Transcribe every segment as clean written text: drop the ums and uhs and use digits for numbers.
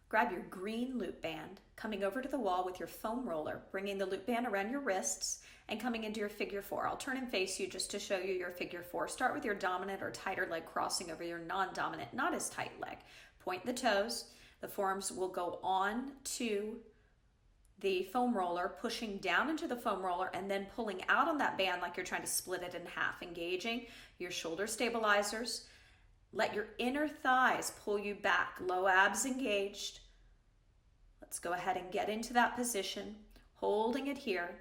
Grab your green loop band, coming over to the wall with your foam roller, bringing the loop band around your wrists and coming into your figure four. I'll turn and face you just to show you your figure four. Start with your dominant or tighter leg crossing over your non-dominant, not as tight leg. Point the toes. The forearms will go on to the foam roller, pushing down into the foam roller and then pulling out on that band like you're trying to split it in half, engaging your shoulder stabilizers. Let your inner thighs pull you back, low abs engaged. Let's go ahead and get into that position, holding it here.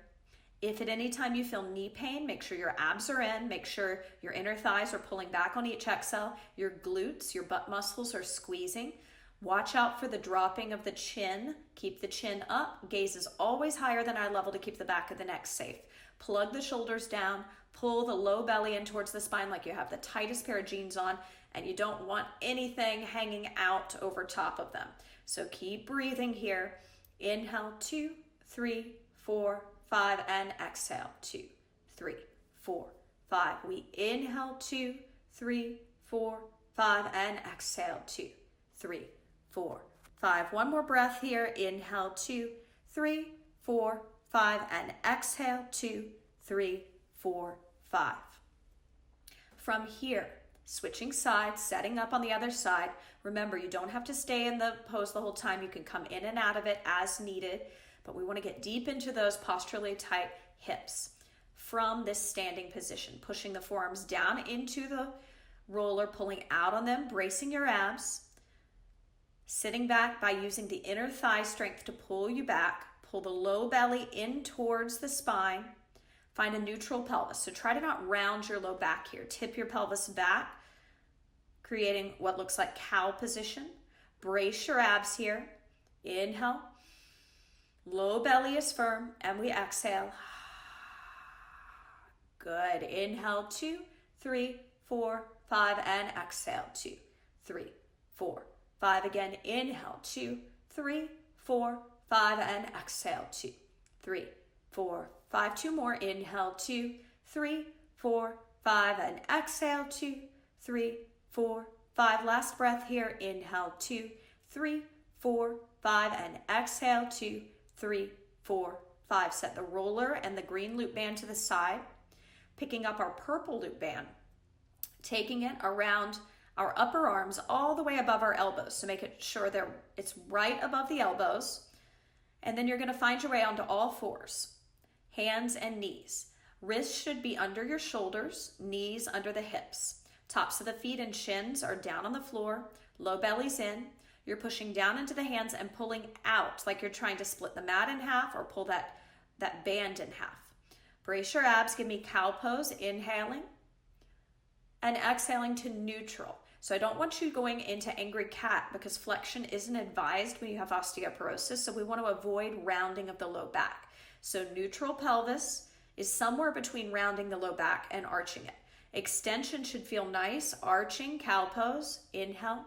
If at any time you feel knee pain, make sure your abs are in, make sure your inner thighs are pulling back on each exhale, your glutes, your butt muscles are squeezing. Watch out for the dropping of the chin. Keep the chin up. Gaze is always higher than eye level to keep the back of the neck safe. Plug the shoulders down, pull the low belly in towards the spine like you have the tightest pair of jeans on, and you don't want anything hanging out over top of them. So keep breathing here. Inhale, 2, 3, 4, 5, and exhale, 2, 3, 4, 5. We inhale, 2, 3, 4, 5, and exhale, 2, 3, 4, 5. One more breath here. Inhale, 2, 3, 4, 5, and exhale, 2, 3, 4, 5. From here, switching sides, setting up on the other side. Remember, you don't have to stay in the pose the whole time. You can come in and out of it as needed, but we want to get deep into those posturally tight hips from this standing position, pushing the forearms down into the roller, pulling out on them, bracing your abs, sitting back by using the inner thigh strength to pull you back. Pull the low belly in towards the spine. Find a neutral pelvis. So try to not round your low back here. Tip your pelvis back, creating what looks like cow position. Brace your abs here. Inhale. Low belly is firm, and we exhale. Good. Inhale, 2, 3, 4, 5, and exhale, 2, 3, 4, 5. Again, inhale, 2, 3, 4, 5, and exhale, 2, 3, 4, 5. Two more. Inhale, 2, 3, 4, 5, and exhale, 2, 3, 4, 5. Last breath here. Inhale, 2, 3, 4, 5, and exhale, 2, 3, 4, 5. Set the roller and the green loop band to the side. Picking up our purple loop band, taking it around our upper arms all the way above our elbows. So make it sure that it's right above the elbows. And then you're going to find your way onto all fours, hands and knees. Wrists should be under your shoulders, knees under the hips. Tops of the feet and shins are down on the floor, low belly's in. You're pushing down into the hands and pulling out like you're trying to split the mat in half or pull that band in half. Brace your abs, give me cow pose, inhaling and exhaling to neutral. So I don't want you going into angry cat because flexion isn't advised when you have osteoporosis, so we want to avoid rounding of the low back. So neutral pelvis is somewhere between rounding the low back and arching it. Extension should feel nice, arching, cow pose, inhale.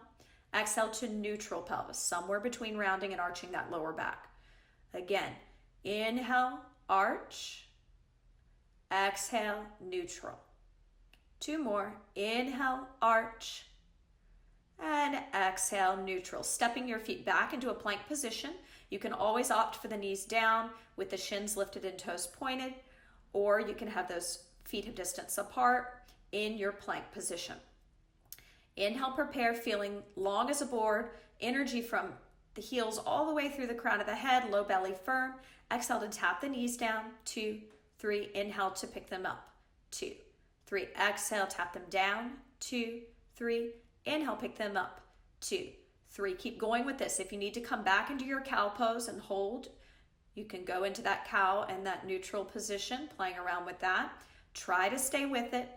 Exhale to neutral pelvis, somewhere between rounding and arching that lower back. Again, inhale, arch. Exhale, neutral. Two more. Inhale, arch. And exhale, neutral. Stepping your feet back into a plank position. You can always opt for the knees down with the shins lifted and toes pointed, or you can have those feet hip distance apart in your plank position. Inhale, prepare, feeling long as a board, energy from the heels all the way through the crown of the head, low belly firm. Exhale to tap the knees down, 2, 3. Inhale to pick them up, 2, 3. Exhale, tap them down, 2, 3. Inhale, pick them up, 2, 3. Keep going with this. If you need to come back into your cow pose and hold, you can go into that cow and that neutral position, playing around with that. Try to stay with it.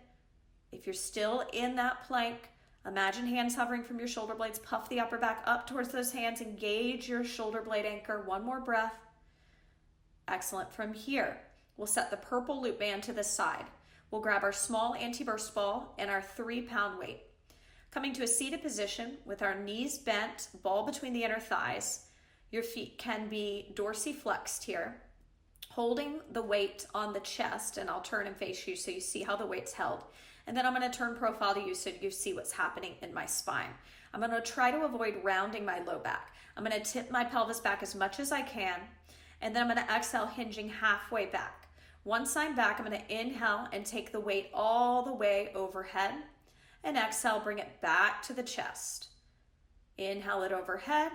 If you're still in that plank, imagine hands hovering from your shoulder blades. Puff the upper back up towards those hands. Engage your shoulder blade anchor. One more breath. Excellent. From here, we'll set the purple loop band to the side. We'll grab our small anti-burst ball and our 3-pound weight. Coming to a seated position with our knees bent, ball between the inner thighs. Your feet can be dorsiflexed here, holding the weight on the chest, and I'll turn and face you so you see how the weight's held. And then I'm going to turn profile to you so you see what's happening in my spine. I'm going to try to avoid rounding my low back. I'm going to tip my pelvis back as much as I can. And then I'm going to exhale, hinging halfway back. Once I'm back, I'm going to inhale and take the weight all the way overhead. And exhale, bring it back to the chest. Inhale it overhead.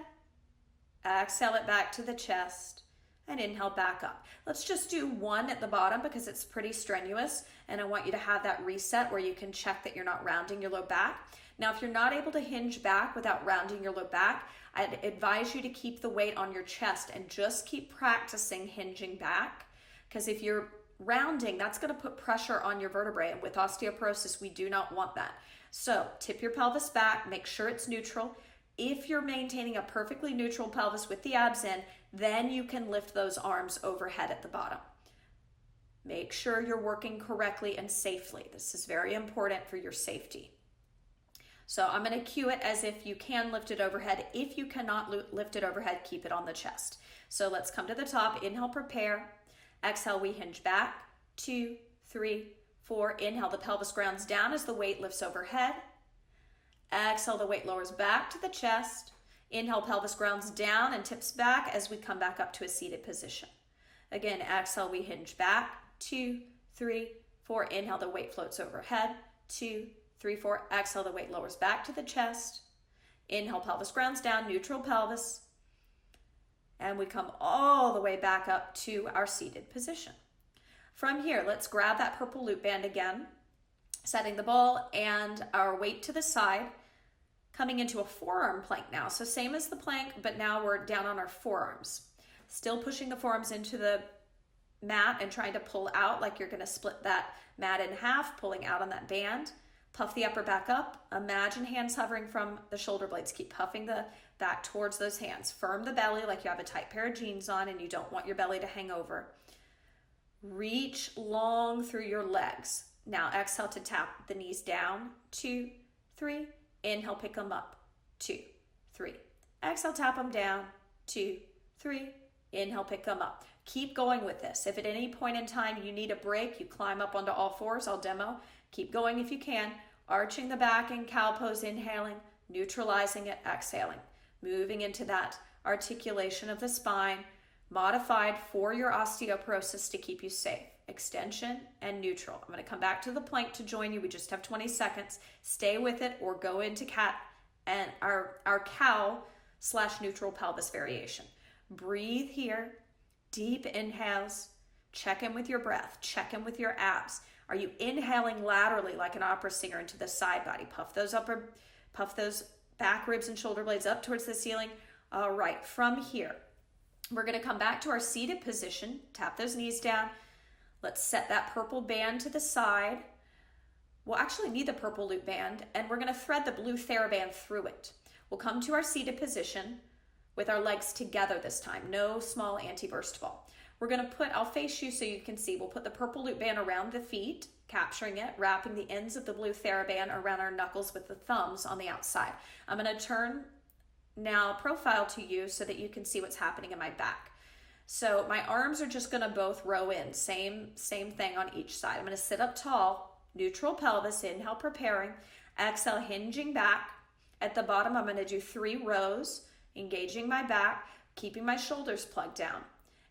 Exhale it back to the chest. And inhale back up. Let's just do one at the bottom because it's pretty strenuous. And I want you to have that reset where you can check that you're not rounding your low back. Now, if you're not able to hinge back without rounding your low back, I'd advise you to keep the weight on your chest and just keep practicing hinging back. Because if you're rounding, that's going to put pressure on your vertebrae. And with osteoporosis, we do not want that. So tip your pelvis back, make sure it's neutral. If you're maintaining a perfectly neutral pelvis with the abs in, then you can lift those arms overhead at the bottom. Make sure you're working correctly and safely. This is very important for your safety. So I'm going to cue it as if you can lift it overhead. If you cannot lift it overhead, keep it on the chest. So let's come to the top. Inhale, prepare. Exhale, we hinge back. 2, 3, 4. Inhale, the pelvis grounds down as the weight lifts overhead. Exhale, the weight lowers back to the chest. Inhale, pelvis grounds down and tips back as we come back up to a seated position. Again, exhale, we hinge back. 2, 3, 4. Inhale, the weight floats overhead. 2, 3, 4. Exhale, the weight lowers back to the chest. Inhale, pelvis grounds down, neutral pelvis. And we come all the way back up to our seated position. From here, let's grab that purple loop band again, setting the ball and our weight to the side, coming into a forearm plank now. So same as the plank, but now we're down on our forearms. Still pushing the forearms into the mat and trying to pull out like you're going to split that mat in half, pulling out on that band. Puff the upper back up. Imagine hands hovering from the shoulder blades. Keep puffing the back towards those hands. Firm the belly like you have a tight pair of jeans on and you don't want your belly to hang over. Reach long through your legs. Now exhale to tap the knees down. 2, 3. Inhale, pick them up. 2, 3. Exhale, tap them down. 2, 3. Inhale, pick them up. Keep going with this. If at any point in time you need a break, you climb up onto all fours. I'll demo. Keep going if you can. Arching the back in cow pose, inhaling, neutralizing it, exhaling. Moving into that articulation of the spine, modified for your osteoporosis to keep you safe. Extension and neutral. I'm going to come back to the plank to join you. We just have 20 seconds. Stay with it or go into cat and our cow / neutral pelvis variation. Breathe here. Deep inhales. Check in with your breath. Check in with your abs. Are you inhaling laterally like an opera singer into the side body? Puff those back ribs and shoulder blades up towards the ceiling. All right, from here, we're going to come back to our seated position. Tap those knees down. Let's set that purple band to the side. We'll actually need the purple loop band, and we're going to thread the blue Theraband through it. We'll come to our seated position with our legs together this time. No small anti-burst ball. We're going to put, I'll face you so you can see, we'll put the purple loop band around the feet, capturing it, wrapping the ends of the blue Theraband around our knuckles with the thumbs on the outside. I'm going to turn now profile to you so that you can see what's happening in my back. So my arms are just going to both row in, same thing on each side. I'm going to sit up tall, neutral pelvis, inhale, preparing, exhale, hinging back. At the bottom, I'm going to do 3 rows, engaging my back, keeping my shoulders plugged down.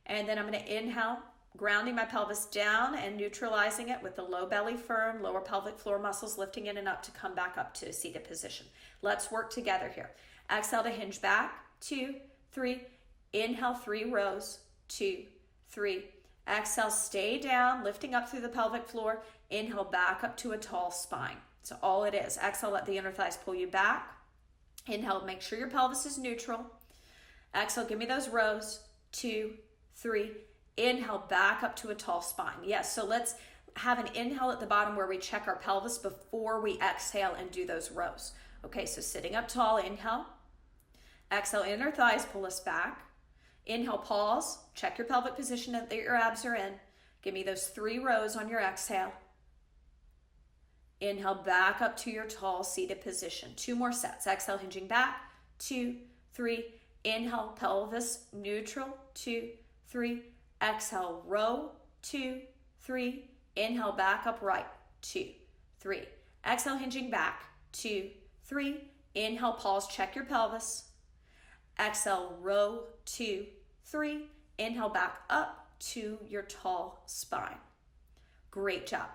And then I'm going to inhale, grounding my pelvis down and neutralizing it with the low belly firm, lower pelvic floor muscles lifting in and up to come back up to a seated position. Let's work together here. Exhale to hinge back. 2, 3. Inhale, 3 rows. 2, 3. Exhale, stay down, lifting up through the pelvic floor. Inhale, back up to a tall spine. So all it is. Exhale, let the inner thighs pull you back. Inhale, make sure your pelvis is neutral. Exhale, give me those rows. 2, 3. Inhale, back up to a tall spine. Yes, so let's have an inhale at the bottom where we check our pelvis before we exhale and do those rows. Okay, so sitting up tall, inhale. Exhale, inner thighs pull us back. Inhale, pause. Check your pelvic position that your abs are in. Give me those 3 rows on your exhale. Inhale, back up to your tall seated position. 2 more sets. Exhale, hinging back. 2, 3. Inhale, pelvis neutral. 2, 3. Exhale, row. 2, 3. Inhale, back upright. 2, 3. Exhale, hinging back, 2, 3. Inhale, pause, check your pelvis. Exhale, row, 2, 3. Inhale, back up to your tall spine. Great job.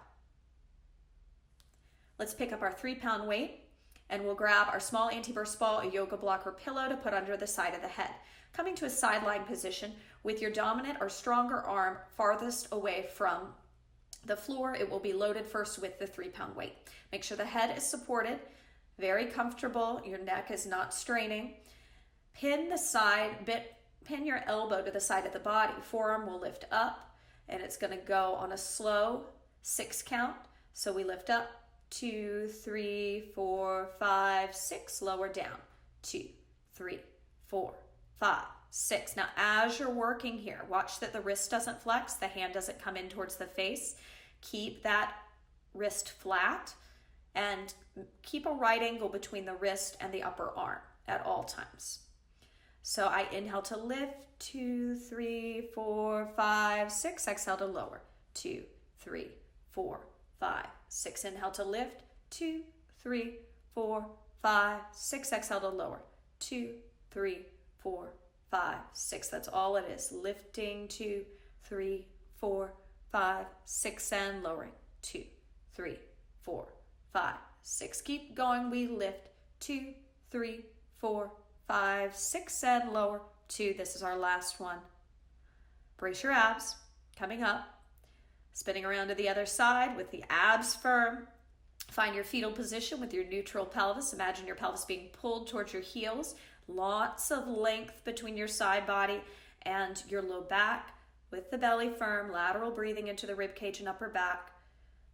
Let's pick up our 3-pound weight and we'll grab our small anti-burst ball, a yoga block or pillow to put under the side of the head. Coming to a sideline position with your dominant or stronger arm farthest away from the floor. It will be loaded first with the 3-pound weight. Make sure the head is supported, very comfortable. Your neck is not straining. Pin your elbow to the side of the body. Forearm will lift up and it's going to go on a slow 6 count. So we lift up, 2, 3, 4, 5, 6, lower down, 2, 3, 4, 5, 6. Now, as you're working here, watch that the wrist doesn't flex, the hand doesn't come in towards the face. Keep that wrist flat and keep a right angle between the wrist and the upper arm at all times. So I inhale to lift, 2, 3, 4, 5, 6. Exhale to lower, 2, 3, 4, 5, 6. Inhale to lift, 2, 3, 4, 5, 6. Exhale to lower, 2, 3, 4, 5, 6. That's all it is. Lifting, 2, 3, 4, 5, 6, and lowering, 2, 3, 4, 5, 6. Keep going. We lift, 2, 3, 4, 5, 6, and lower, 2. This is our last one. Brace your abs. Coming up. Spinning around to the other side with the abs firm. Find your fetal position with your neutral pelvis. Imagine your pelvis being pulled towards your heels. Lots of length between your side body and your low back with the belly firm. Lateral breathing into the rib cage and upper back.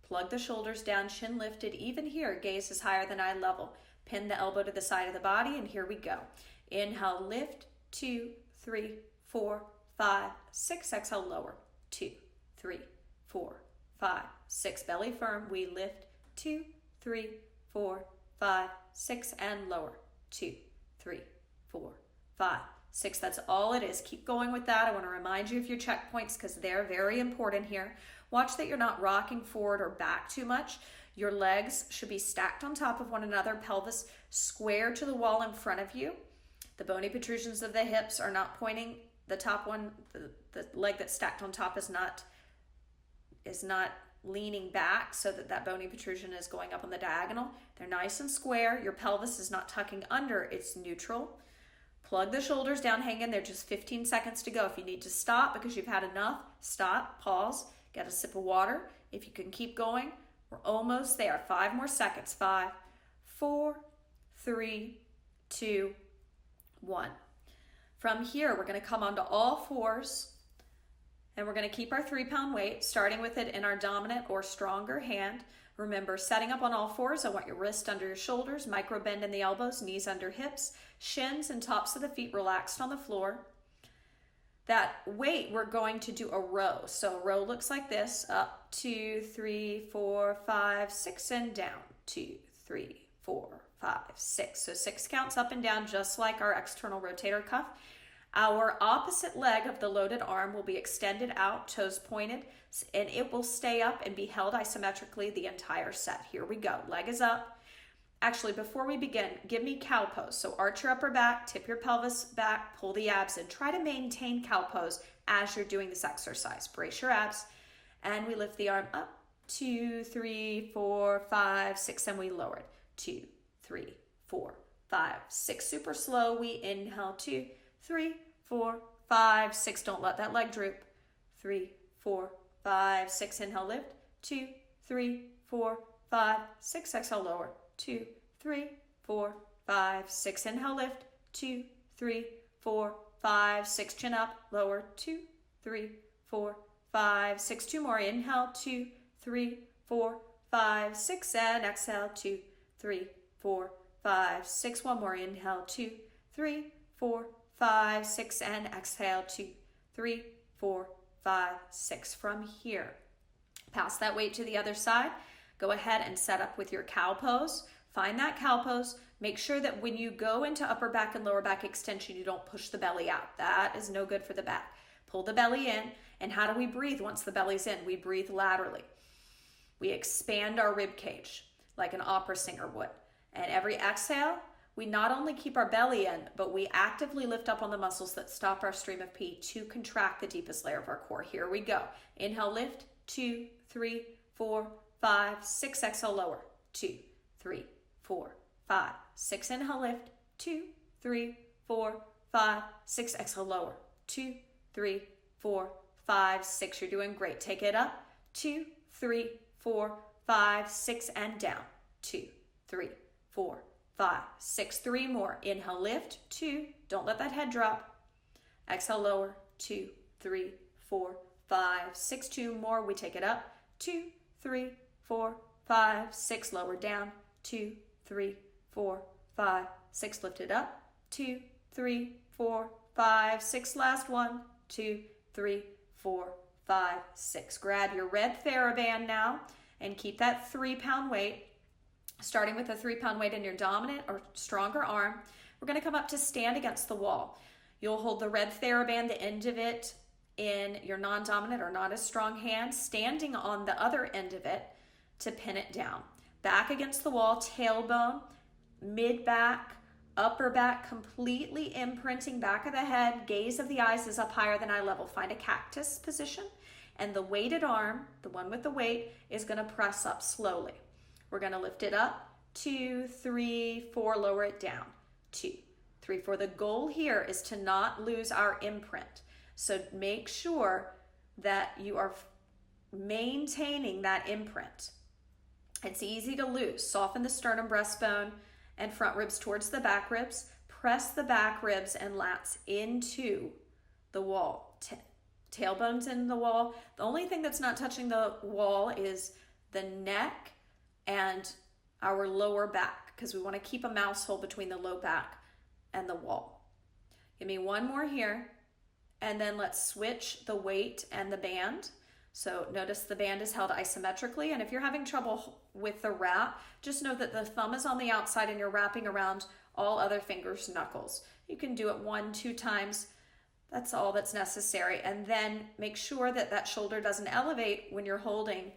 Plug the shoulders down, chin lifted. Even here, gaze is higher than eye level. Pin the elbow to the side of the body, and here we go. Inhale, lift, 2, 3, 4, 5, 6. Exhale, lower, 2, 3, 4, 5, 6. Belly firm. We lift, 2, 3, 4, 5, 6, and lower, 2, 3, 4, 5, 6. That's all it is. Keep going with that. I want to remind you of your checkpoints because they're very important here. Watch that you're not rocking forward or back too much. Your legs should be stacked on top of one another, pelvis square to the wall in front of you. The bony protrusions of the hips are not pointing. The top one, the leg that's stacked on top is not leaning back so that bony protrusion is going up on the diagonal. They're nice and square. Your pelvis is not tucking under, it's neutral. Plug the shoulders down, hang in there, just 15 seconds to go. If you need to stop because you've had enough, stop, pause, get a sip of water. If you can keep going, we're almost there. 5 more seconds. 5, 4, 3, 2, 1. From here, we're going to come onto all fours and we're going to keep our 3-pound weight, starting with it in our dominant or stronger hand. Remember, setting up on all fours, I want your wrist under your shoulders, micro bend in the elbows, knees under hips, shins and tops of the feet relaxed on the floor. That weight, we're going to do a row. So a row looks like this, up, 2, 3, 4, 5, 6, and down, 2, 3, 4, 5, 6. So 6 counts up and down, just like our external rotator cuff. Our opposite leg of the loaded arm will be extended out, toes pointed, and it will stay up and be held isometrically the entire set. Here we go. Leg is up. Actually, before we begin, give me cow pose. So arch your upper back, tip your pelvis back, pull the abs in. Try to maintain cow pose as you're doing this exercise. Brace your abs, and we lift the arm up. 2, 3, 4, 5, 6, and we lower it. 2, 3, 4, 5, 6. Super slow. We inhale. 2, 3, 4, 5, 6. Don't let that leg droop. 3, 4, 5, 6. Inhale, lift. 2, 3, 4, 5, 6. Exhale, lower. 2, 3, 4, 5, 6. Inhale, lift. 2, 3, 4, 5, 6. Chin up, lower. 2, 3, 4, 5, 6. 2 more. Inhale. 2, 3, 4, 5, 6. And exhale. 2, 3, 4, 5, 6. One more. Inhale. 2, 3, 4, 5, 6. And exhale. 2, 3, 4, 5, 6. From here, pass that weight to the other side. Go ahead and set up with your cow pose. Find that cow pose. Make sure that when you go into upper back and lower back extension, you don't push the belly out. That is no good for the back. Pull the belly in. And how do we breathe once the belly's in? We breathe laterally. We expand our rib cage. like an opera singer would. And every exhale, we not only keep our belly in, but we actively lift up on the muscles that stop our stream of pee to contract the deepest layer of our core. Here we go. Inhale, lift, 2, 3, 4, 5, 6. Exhale, lower, 2, 3, 4, 5, 6. Inhale, lift, 2, 3, 4, 5, 6. Exhale, lower, 2, 3, 4, 5, 6. You're doing great. Take it up, 2, 3, 4, 5, 6, and down, 2, 3, 4, 5, 6. 3 more. Inhale, lift, 2. Don't let that head drop. Exhale, lower, 2, 3, 4, 5, 6. 2 more. We take it up, 2, 3, 4, 5, 6. Lower down, 2, 3, 4, 5, 6. Lift it up, 2, 3, 4, 5, 6. Last one, 2, 3, 4, 5, 6. Grab your red Theraband now and keep that 3-pound weight. Starting with a 3-pound weight in your dominant or stronger arm, we're going to come up to stand against the wall. You'll hold the red Theraband, the end of it, in your non-dominant or not as strong hand, standing on the other end of it to pin it down. Back against the wall, tailbone, mid-back, upper back, completely imprinting back of the head. Gaze of the eyes is up higher than eye level. Find a cactus position, and the weighted arm, the one with the weight, is going to press up slowly. We're going to lift it up, 2, 3, 4, lower it down, 2, 3, 4. The goal here is to not lose our imprint. So make sure that you are maintaining that imprint. It's easy to lose. Soften the sternum, breastbone, and front ribs towards the back ribs. Press the back ribs and lats into the wall. Tailbones in the wall. The only thing that's not touching the wall is the neck and our lower back, because we want to keep a mouse hole between the low back and the wall. Give me one more here, and then let's switch the weight and the band. So notice the band is held isometrically, and if you're having trouble with the wrap, just know that the thumb is on the outside and you're wrapping around all other fingers' knuckles. You can do it 1, 2 times. That's all that's necessary. And then make sure that that shoulder doesn't elevate when you're holding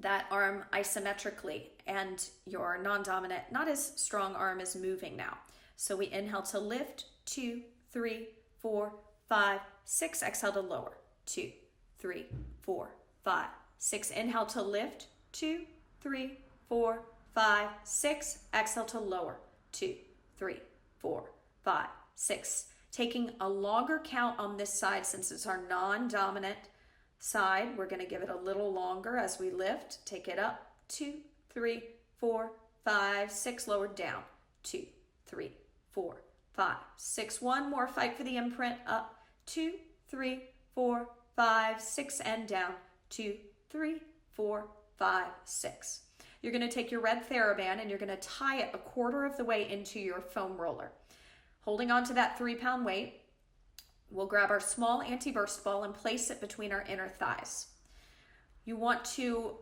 that arm isometrically, and your non-dominant, not as strong arm is moving now. So we inhale to lift, 2, 3, 4, 5, 6. Exhale to lower, 2, 3, 4, 5, 6. Inhale to lift, 2, 3, 4, 5, 6. Exhale to lower, 2, 3, 4, 5, 6. Taking a longer count on this side since it's our non-dominant side. We're going to give it a little longer as we lift. Take it up, 2, 3, 4, 5, 6. Lower down, 2, 3, 4, 5, 6. One more. Fight for the imprint. Up, 2, 3, 4, 5, 6, and down, 2, 3, 4, 5, 6. You're going to take your red Theraband and you're going to tie it 1/4 of the way into your foam roller. Holding on to that 3-pound weight, we'll grab our small anti-burst ball and place it between our inner thighs. You want to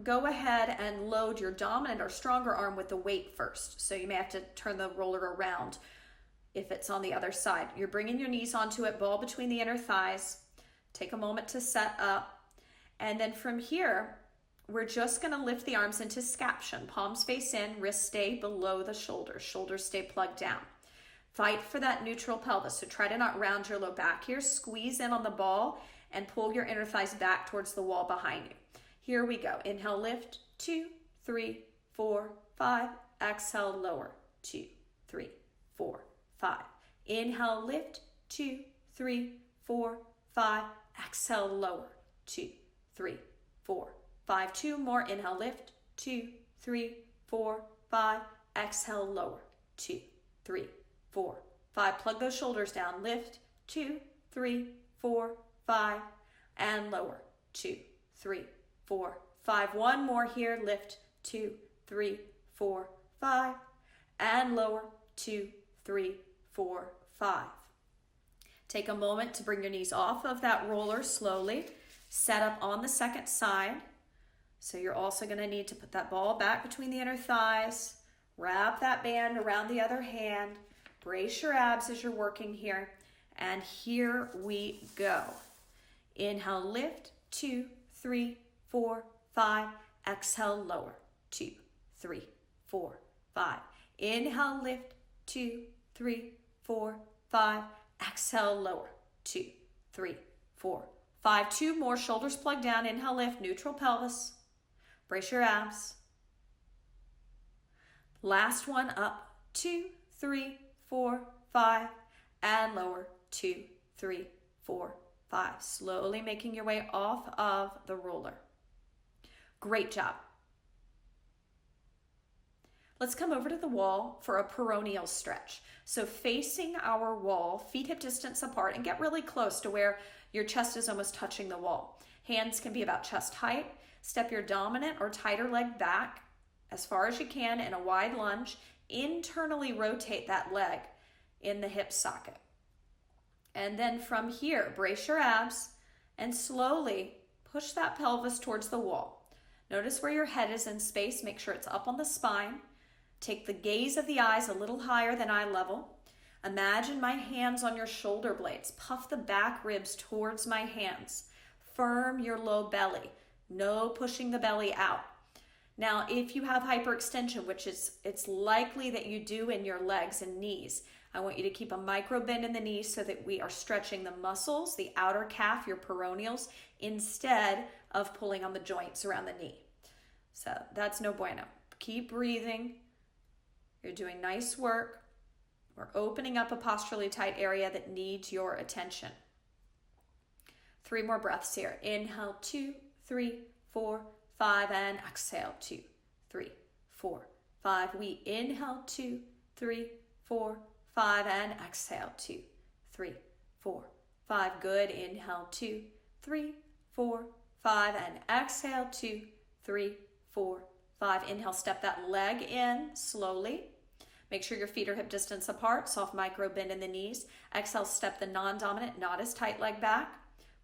go ahead and load your dominant or stronger arm with the weight first. So you may have to turn the roller around if it's on the other side. You're bringing your knees onto it, ball between the inner thighs. Take a moment to set up. And then from here, we're just going to lift the arms into scaption. Palms face in, wrists stay below the shoulders. Shoulders stay plugged down. Fight for that neutral pelvis. So try to not round your low back here. Squeeze in on the ball and pull your inner thighs back towards the wall behind you. Here we go. Inhale, lift, 2, 3, 4, 5. Exhale, lower, 2, 3, 4, 5. Inhale, lift, 2, 3, 4, 5. Exhale, lower, 2, 3, 4, 5. 2 more. Inhale, lift, 2, 3, 4, 5. Exhale, lower, 2, 3, 4, 5. Plug those shoulders down. Lift, 2, 3, 4, 5, and lower, 2, 3, 4, 5. One more here. Lift, 2, 3, 4, 5, and lower, 2, 3, 4, 5. Take a moment to bring your knees off of that roller slowly. Set up on the second side. So you're also going to need to put that ball back between the inner thighs. Wrap that band around the other hand. Brace your abs as you're working here. And here we go. Inhale, lift, 2, 3, 4, 5. Exhale, lower, 2, 3, 4, 5. Inhale, lift, 2, 3, 4, 5. Exhale, lower, 2, 3, 4, 5. 2 more, shoulders plug down. Inhale, lift, neutral pelvis. Brace your abs. Last one, up, 2, 3, 4, 5. And lower, 2, 3, 4, 5. Slowly making your way off of the roller. Great job. Let's come over to the wall for a perennial stretch. So facing our wall, feet hip distance apart, and get really close to where your chest is almost touching the wall. Hands can be about chest height. Step your dominant or tighter leg back as far as you can in a wide lunge. Internally rotate that leg in the hip socket. And then from here, brace your abs and slowly push that pelvis towards the wall. Notice where your head is in space. Make sure it's up on the spine. Take the gaze of the eyes a little higher than eye level. Imagine my hands on your shoulder blades. Puff the back ribs towards my hands. Firm your low belly. No pushing the belly out. Now, if you have hyperextension, which it's likely that you do in your legs and knees, I want you to keep a micro bend in the knees so that we are stretching the muscles, the outer calf, your peroneals, instead of pulling on the joints around the knee. So that's no bueno. Keep breathing. You're doing nice work. We're opening up a posturally tight area that needs your attention. 3 more breaths here. Inhale, 2, 3, 4, 5, and exhale, 2, 3, 4, 5. We inhale, 2, 3, 4, 5, and exhale, 2, 3, 4, 5. Good. Inhale, 2, 3, 4, 5, and exhale, 2, 3, 4, 5. Inhale, step that leg in slowly. Make sure your feet are hip distance apart. Soft micro bend in the knees. Exhale, step the non-dominant, not as tight leg back.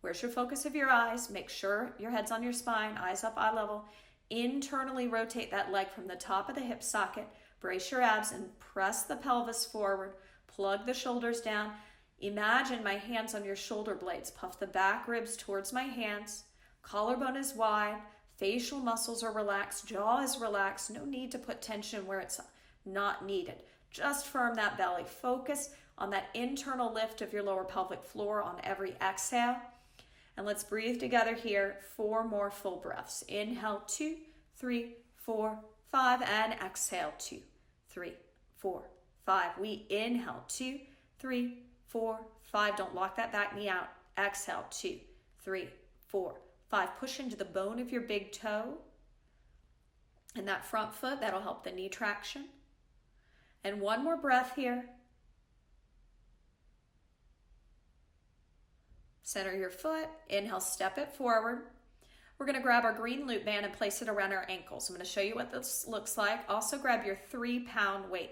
Where's your focus of your eyes? Make sure your head's on your spine, eyes up, eye level. Internally rotate that leg from the top of the hip socket. Brace your abs and press the pelvis forward. Plug the shoulders down. Imagine my hands on your shoulder blades. Puff the back ribs towards my hands. Collarbone is wide. Facial muscles are relaxed. Jaw is relaxed. No need to put tension where it's not needed. Just firm that belly. Focus on that internal lift of your lower pelvic floor on every exhale. And let's breathe together here. 4 more full breaths. Inhale, 2, 3, 4, 5, and exhale, 2, 3, 4, 5. We inhale, 2, 3, 4, 5. Don't lock that back knee out. Exhale, 2, 3, 4, 5. Push into the bone of your big toe and that front foot. That'll help the knee traction. And 1 more breath here. Center your foot. Inhale, step it forward. We're going to grab our green loop band and place it around our ankles. I'm going to show you what this looks like. Also grab your 3-pound weight.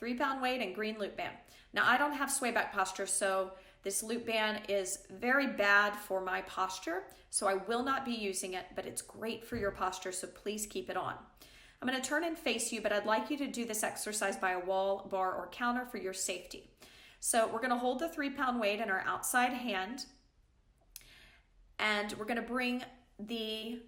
3-pound weight and green loop band. Now, I don't have sway back posture, so this loop band is very bad for my posture, so I will not be using it, but it's great for your posture, so please keep it on. I'm going to turn and face you, but I'd like you to do this exercise by a wall, bar, or counter for your safety. So we're going to hold the 3-pound weight in our outside hand, and we're going to bring the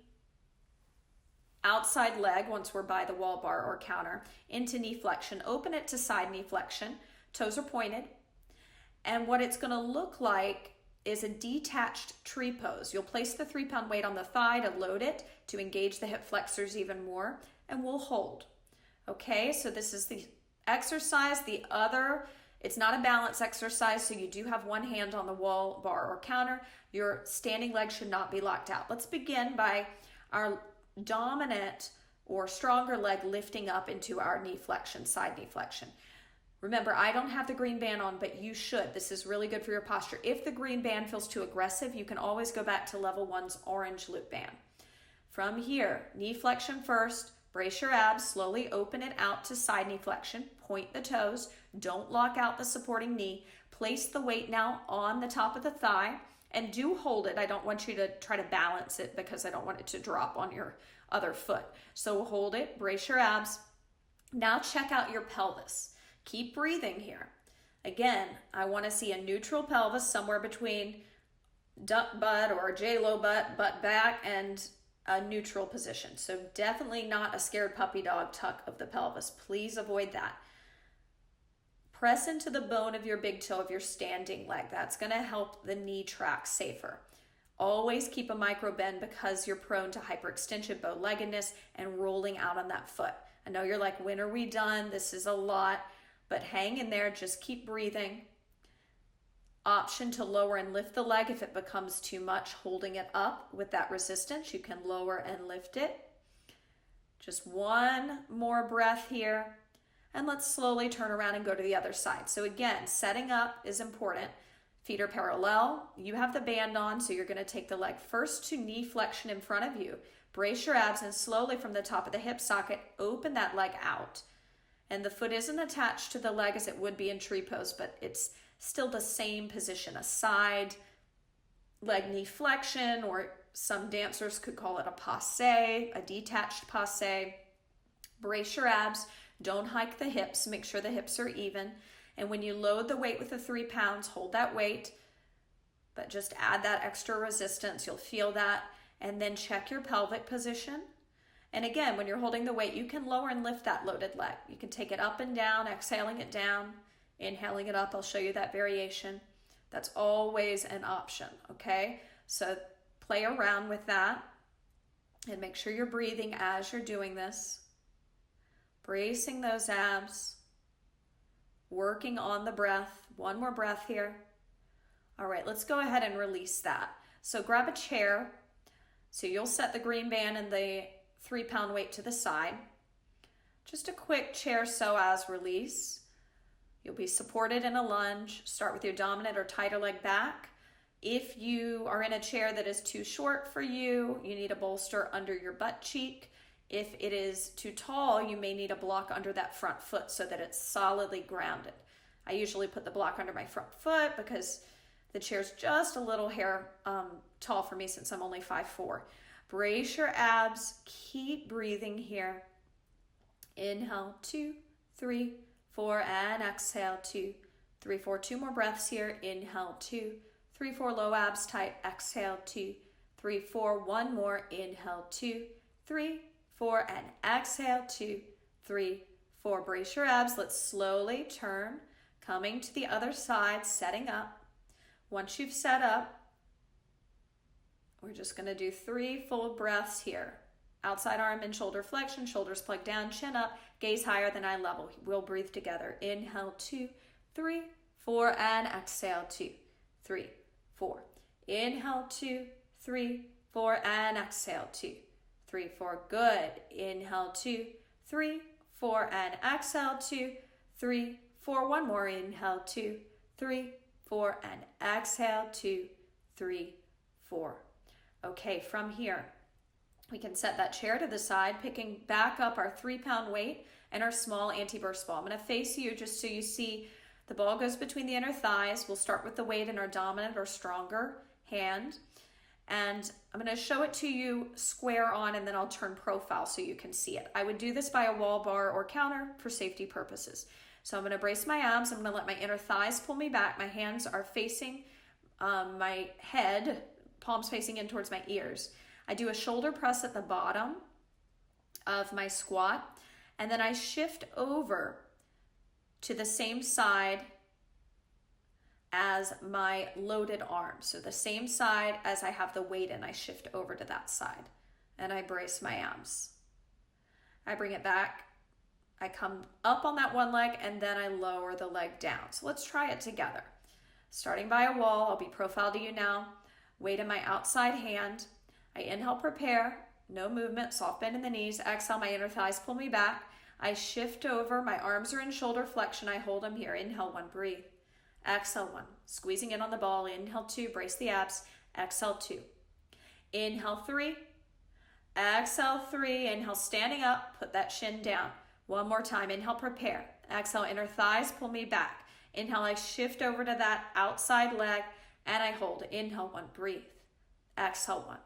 outside leg, once we're by the wall, bar, or counter, into knee flexion. Open it to side knee flexion. Toes are pointed. And what it's going to look like is a detached tree pose. You'll place the 3-pound weight on the thigh to load it, to engage the hip flexors even more, and we'll hold. Okay, so this is the exercise. The other, it's not a balance exercise, so you do have one hand on the wall, bar, or counter. Your standing leg should not be locked out. Let's begin by our dominant or stronger leg lifting up into our knee flexion, side knee flexion. Remember, I don't have the green band on, but you should. This is really good for your posture. If the green band feels too aggressive, you can always go back to level 1's orange loop band. From here, knee flexion first. Brace your abs, slowly open it out to side knee flexion. Point the toes. Don't lock out the supporting knee. Place the weight now on the top of the thigh, and do hold it. I don't want you to try to balance it because I don't want it to drop on your other foot. So hold it, brace your abs. Now check out your pelvis. Keep breathing here. Again, I want to see a neutral pelvis somewhere between duck butt or J-Lo butt, butt back, and a neutral position. So definitely not a scared puppy dog tuck of the pelvis. Please avoid that. Press into the bone of your big toe of your standing leg. That's going to help the knee track safer. Always keep a micro bend because you're prone to hyperextension, bow-leggedness, and rolling out on that foot. I know you're like, when are we done? This is a lot, but hang in there. Just keep breathing. Option to lower and lift the leg if it becomes too much, holding it up with that resistance. You can lower and lift it. Just one more breath here. And let's slowly turn around and go to the other side. So again, setting up is important. Feet are parallel. You have the band on, so you're going to take the leg first to knee flexion in front of you. Brace your abs and slowly from the top of the hip socket, open that leg out. And the foot isn't attached to the leg as it would be in tree pose, but it's still the same position, a side leg knee flexion, or some dancers could call it a passe, a detached passe. Brace your abs. Don't hike the hips. Make sure the hips are even. And when you load the weight with the 3 pounds, hold that weight, but just add that extra resistance. You'll feel that. And then check your pelvic position. And again, when you're holding the weight, you can lower and lift that loaded leg. You can take it up and down, exhaling it down, inhaling it up. I'll show you that variation. That's always an option, okay? So play around with that and make sure you're breathing as you're doing this. Bracing those abs, working on the breath. One more breath here. All right, let's go ahead and release that. So grab a chair. So you'll set the green band and the 3 pound weight to the side. Just a quick chair so as release. You'll be supported in a lunge. Start with your dominant or tighter leg back. If you are in a chair that is too short for you, you need a bolster under your butt cheek. If it is too tall, you may need a block under that front foot so that it's solidly grounded. I usually put the block under my front foot because the chair's just a little hair tall for me since I'm only 5'4". Brace your abs. Keep breathing here. Inhale, 2, 3, 4, and exhale, 2, 3, 4. 2 more breaths here. Inhale, 2, 3, 4. Low abs tight. Exhale, 2, 3, 4. One more. Inhale, 2, 3, 4, and exhale, 2, 3, 4. Brace your abs. Let's slowly turn, coming to the other side, setting up. Once you've set up, we're just going to do 3 full breaths here. Outside arm and shoulder flexion, shoulders plug down, chin up, gaze higher than eye level. We'll breathe together. Inhale, 2, 3, 4, and exhale, 2, 3, 4. Inhale, 2, 3, 4, and exhale, 2, 3, 4. Good. Inhale, 2, 3, 4, and exhale, 2, 3, 4. One more. Inhale, 2, 3, 4, and exhale, 2, 3, 4. Okay, from here, we can set that chair to the side, picking back up our 3 pound weight and our small anti-burst ball. I'm going to face you just so you see the ball goes between the inner thighs. We'll start with the weight in our dominant or stronger hand. And I'm going to show it to you square on, and then I'll turn profile so you can see it. I would do this by a wall bar or counter for safety purposes. So I'm going to brace my abs. I'm going to let my inner thighs pull me back. My hands are facing my head, palms facing in towards my ears. I do a shoulder press at the bottom of my squat, and then I shift over to the same side as my loaded arm. So the same side as I have the weight in, I shift over to that side and I brace my abs. I bring it back. I come up on that one leg and then I lower the leg down. So let's try it together. Starting by a wall, I'll be profiled to you now. Weight in my outside hand. I inhale, prepare, no movement, soft bend in the knees. Exhale, my inner thighs pull me back. I shift over, my arms are in shoulder flexion. I hold them here. Inhale, 1, breathe. Exhale, 1, squeezing in on the ball. Inhale, 2, brace the abs. Exhale, 2. Inhale, 3. Exhale, 3. Inhale, standing up, put that shin down. One more time. Inhale, prepare. Exhale, inner thighs pull me back. Inhale, I shift over to that outside leg and I hold. Inhale, 1, breathe. Exhale, 1.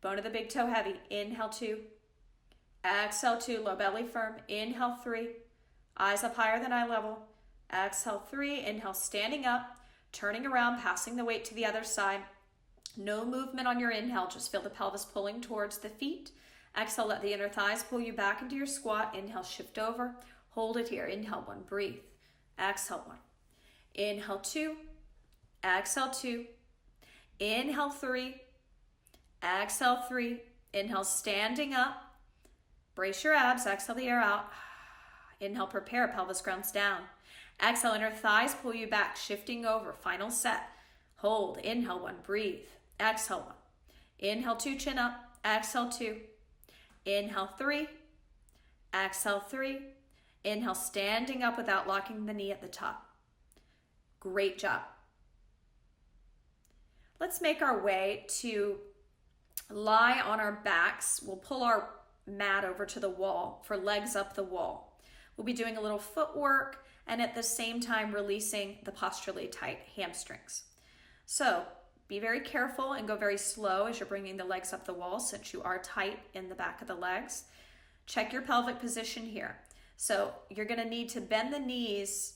Bone of the big toe heavy. Inhale, 2. Exhale, 2. Low belly firm. Inhale, 3. Eyes up higher than eye level. Exhale, 3. Inhale, standing up, turning around, passing the weight to the other side. No movement on your inhale, just feel the pelvis pulling towards the feet. Exhale, let the inner thighs pull you back into your squat. Inhale, shift over. Hold it here. Inhale, 1, breathe. Exhale, 1. Inhale, 2. Exhale, 2. Inhale, 3. Exhale, 3. Inhale, standing up. Brace your abs. Exhale the air out. Inhale, prepare. Pelvis grounds down. Exhale, inner thighs pull you back. Shifting over. Final set. Hold. Inhale, 1. Breathe. Exhale, 1. Inhale, 2. Chin up. Exhale, 2. Inhale, 3. Exhale, 3. Inhale, standing up without locking the knee at the top. Great job. Let's make our way to lie on our backs. We'll pull our mat over to the wall for legs up the wall. We'll be doing a little footwork and at the same time releasing the posturally tight hamstrings. So be very careful and go very slow as you're bringing the legs up the wall since you are tight in the back of the legs. Check your pelvic position here. So you're going to need to bend the knees.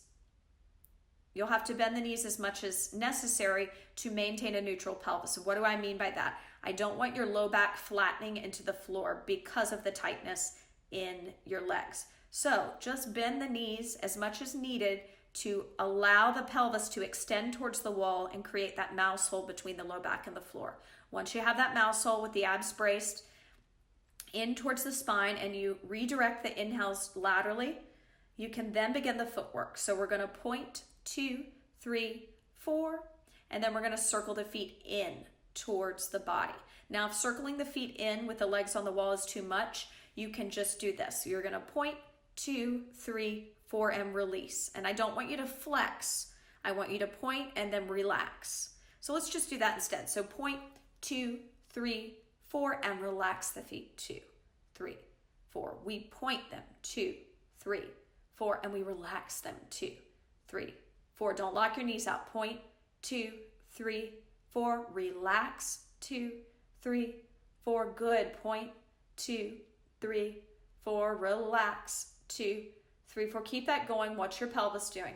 You'll have to bend the knees as much as necessary to maintain a neutral pelvis. So what do I mean by that? I don't want your low back flattening into the floor because of the tightness in your legs. So just bend the knees as much as needed to allow the pelvis to extend towards the wall and create that mouse hole between the low back and the floor. Once you have that mouse hole with the abs braced in towards the spine and you redirect the inhales laterally, you can then begin the footwork. So we're going to point, 2, 3, 4, and then we're going to circle the feet in towards the body. Now, if circling the feet in with the legs on the wall is too much, you can just do this. So you're going to point, 2, 3, 4, and release. And I don't want you to flex. I want you to point and then relax. So let's just do that instead. So point, 2, 3, 4, and relax the feet. 2, 3, 4. We point them. 2, 3, 4, and we relax them. 2, 3, 4. Don't lock your knees out. Point, 2, 3, 4. Relax. 2, 3, 4. Good. Point, 2, 3, 4. Relax. 2, 3, 4. Keep that going. What's your pelvis doing?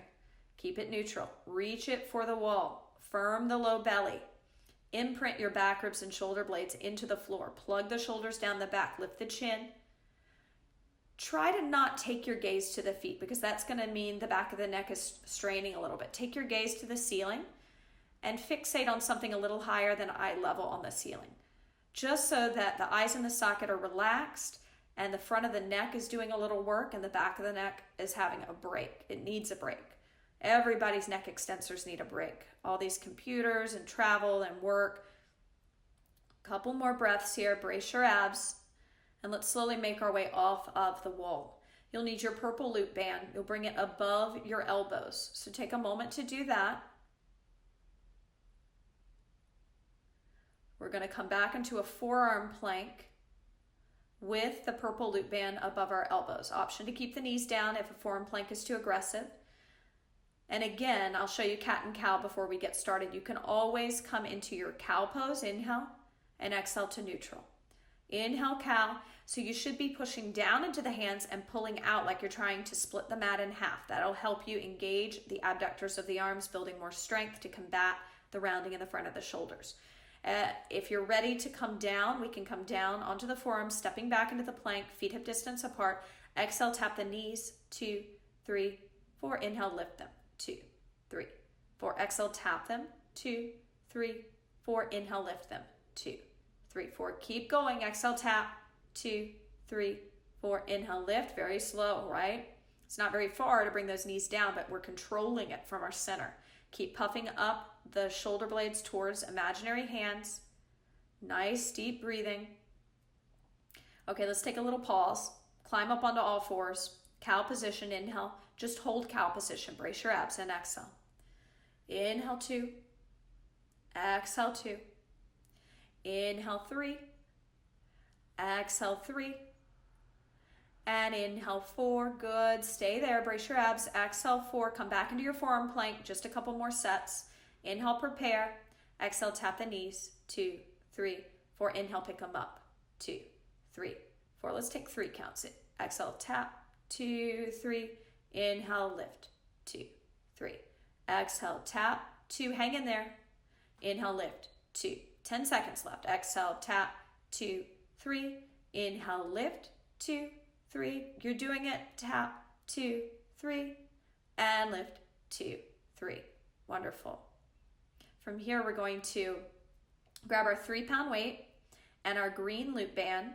Keep it neutral. Reach it for the wall. Firm the low belly. Imprint your back ribs and shoulder blades into the floor. Plug the shoulders down the back. Lift the chin. Try to not take your gaze to the feet because that's going to mean the back of the neck is straining a little bit. Take your gaze to the ceiling and fixate on something a little higher than eye level on the ceiling. Just so that the eyes in the socket are relaxed and the front of the neck is doing a little work and the back of the neck is having a break. It needs a break. Everybody's neck extensors need a break. All these computers and travel and work. Couple more breaths here. Brace your abs. And let's slowly make our way off of the wall. You'll need your purple loop band. You'll bring it above your elbows. So take a moment to do that. We're going to come back into a forearm plank with the purple loop band above our elbows. Option to keep the knees down if a forearm plank is too aggressive. And again, I'll show you cat and cow before we get started. You can always come into your cow pose, inhale, and exhale to neutral. Inhale, cow. So you should be pushing down into the hands and pulling out like you're trying to split the mat in half. That'll help you engage the abductors of the arms, building more strength to combat the rounding in the front of the shoulders. If you're ready to come down, we can come down onto the forearms, stepping back into the plank, feet hip distance apart. Exhale, tap the knees, 2, 3, 4. Inhale, lift them, 2, 3, 4. Exhale, tap them, 2, 3, 4. Inhale, lift them, 2, 3, 4. Keep going. Exhale, tap, 2, 3, 4. Inhale, lift. Very slow, right? It's not very far to bring those knees down, but we're controlling it from our center. Keep puffing up the shoulder blades towards imaginary hands. Nice, deep breathing. Okay, let's take a little pause. Climb up onto all fours. Cow position, inhale. Just hold cow position. Brace your abs and exhale. Inhale, 2. Exhale, 2. Inhale, 3. Exhale, 3. And inhale, 4. Good. Stay there. Brace your abs. Exhale, 4. Come back into your forearm plank. Just a couple more sets. Inhale, prepare. Exhale, tap the knees. 2, 3, 4. Inhale, pick them up. 2, 3, 4. Let's take 3 counts. Exhale, tap. 2, 3. Inhale, lift. 2, 3. Exhale, tap. 2. Hang in there. Inhale, lift. 2, 10 seconds left. Exhale, tap, 2, 3. Inhale, lift, 2, 3. You're doing it. Tap, 2, 3. And lift, 2, 3. Wonderful. From here, we're going to grab our 3-pound weight and our green loop band.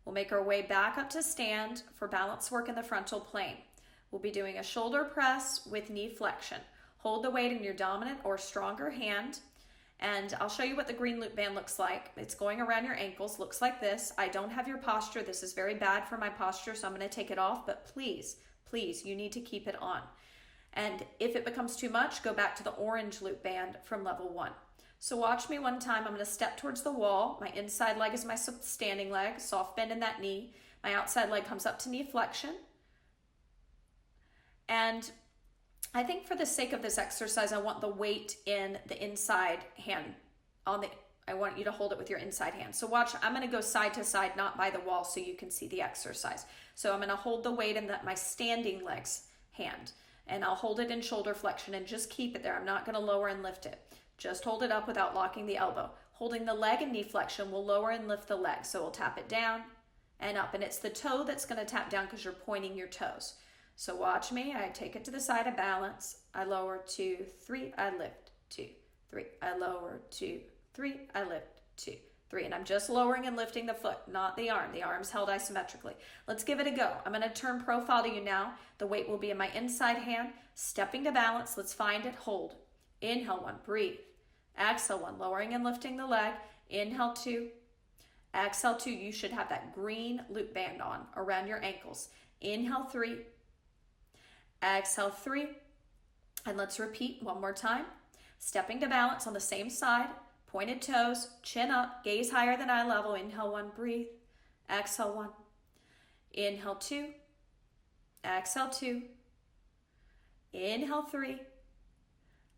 We'll make our way back up to stand for balance work in the frontal plane. We'll be doing a shoulder press with knee flexion. Hold the weight in your dominant or stronger hand, and I'll show you what the green loop band looks like. It's going around your ankles, looks like this. I don't have your posture. This is very bad for my posture, so I'm going to take it off, but please, please, you need to keep it on. And if it becomes too much, go back to the orange loop band from level 1. So watch me one time. I'm going to step towards the wall. My inside leg is my standing leg, soft bend in that knee. My outside leg comes up to knee flexion. And I think for the sake of this exercise, I want the weight in the inside hand. I want you to hold it with your inside hand. So watch, I'm going to go side to side, not by the wall, so you can see the exercise. So I'm going to hold the weight in my standing leg's hand. And I'll hold it in shoulder flexion and just keep it there. I'm not going to lower and lift it. Just hold it up without locking the elbow. Holding the leg in knee flexion will lower and lift the leg. So we'll tap it down and up. And it's the toe that's going to tap down because you're pointing your toes. So watch me. I take it to the side of balance. I lower, 2, 3. I lift, 2, 3. I lower, 2, 3. I lift, 2, 3. And I'm just lowering and lifting the foot, not the arm. The arm's held isometrically. Let's give it a go. I'm going to turn profile to you now. The weight will be in my inside hand. Stepping to balance. Let's find it. Hold. Inhale, 1. Breathe. Exhale, 1. Lowering and lifting the leg. Inhale, 2. Exhale, 2. You should have that green loop band on around your ankles. Inhale, 3. Exhale, 3. And let's repeat one more time. Stepping to balance on the same side. Pointed toes, chin up, gaze higher than eye level. Inhale, 1, breathe. Exhale, 1. Inhale, 2. Exhale, 2. Inhale, 3.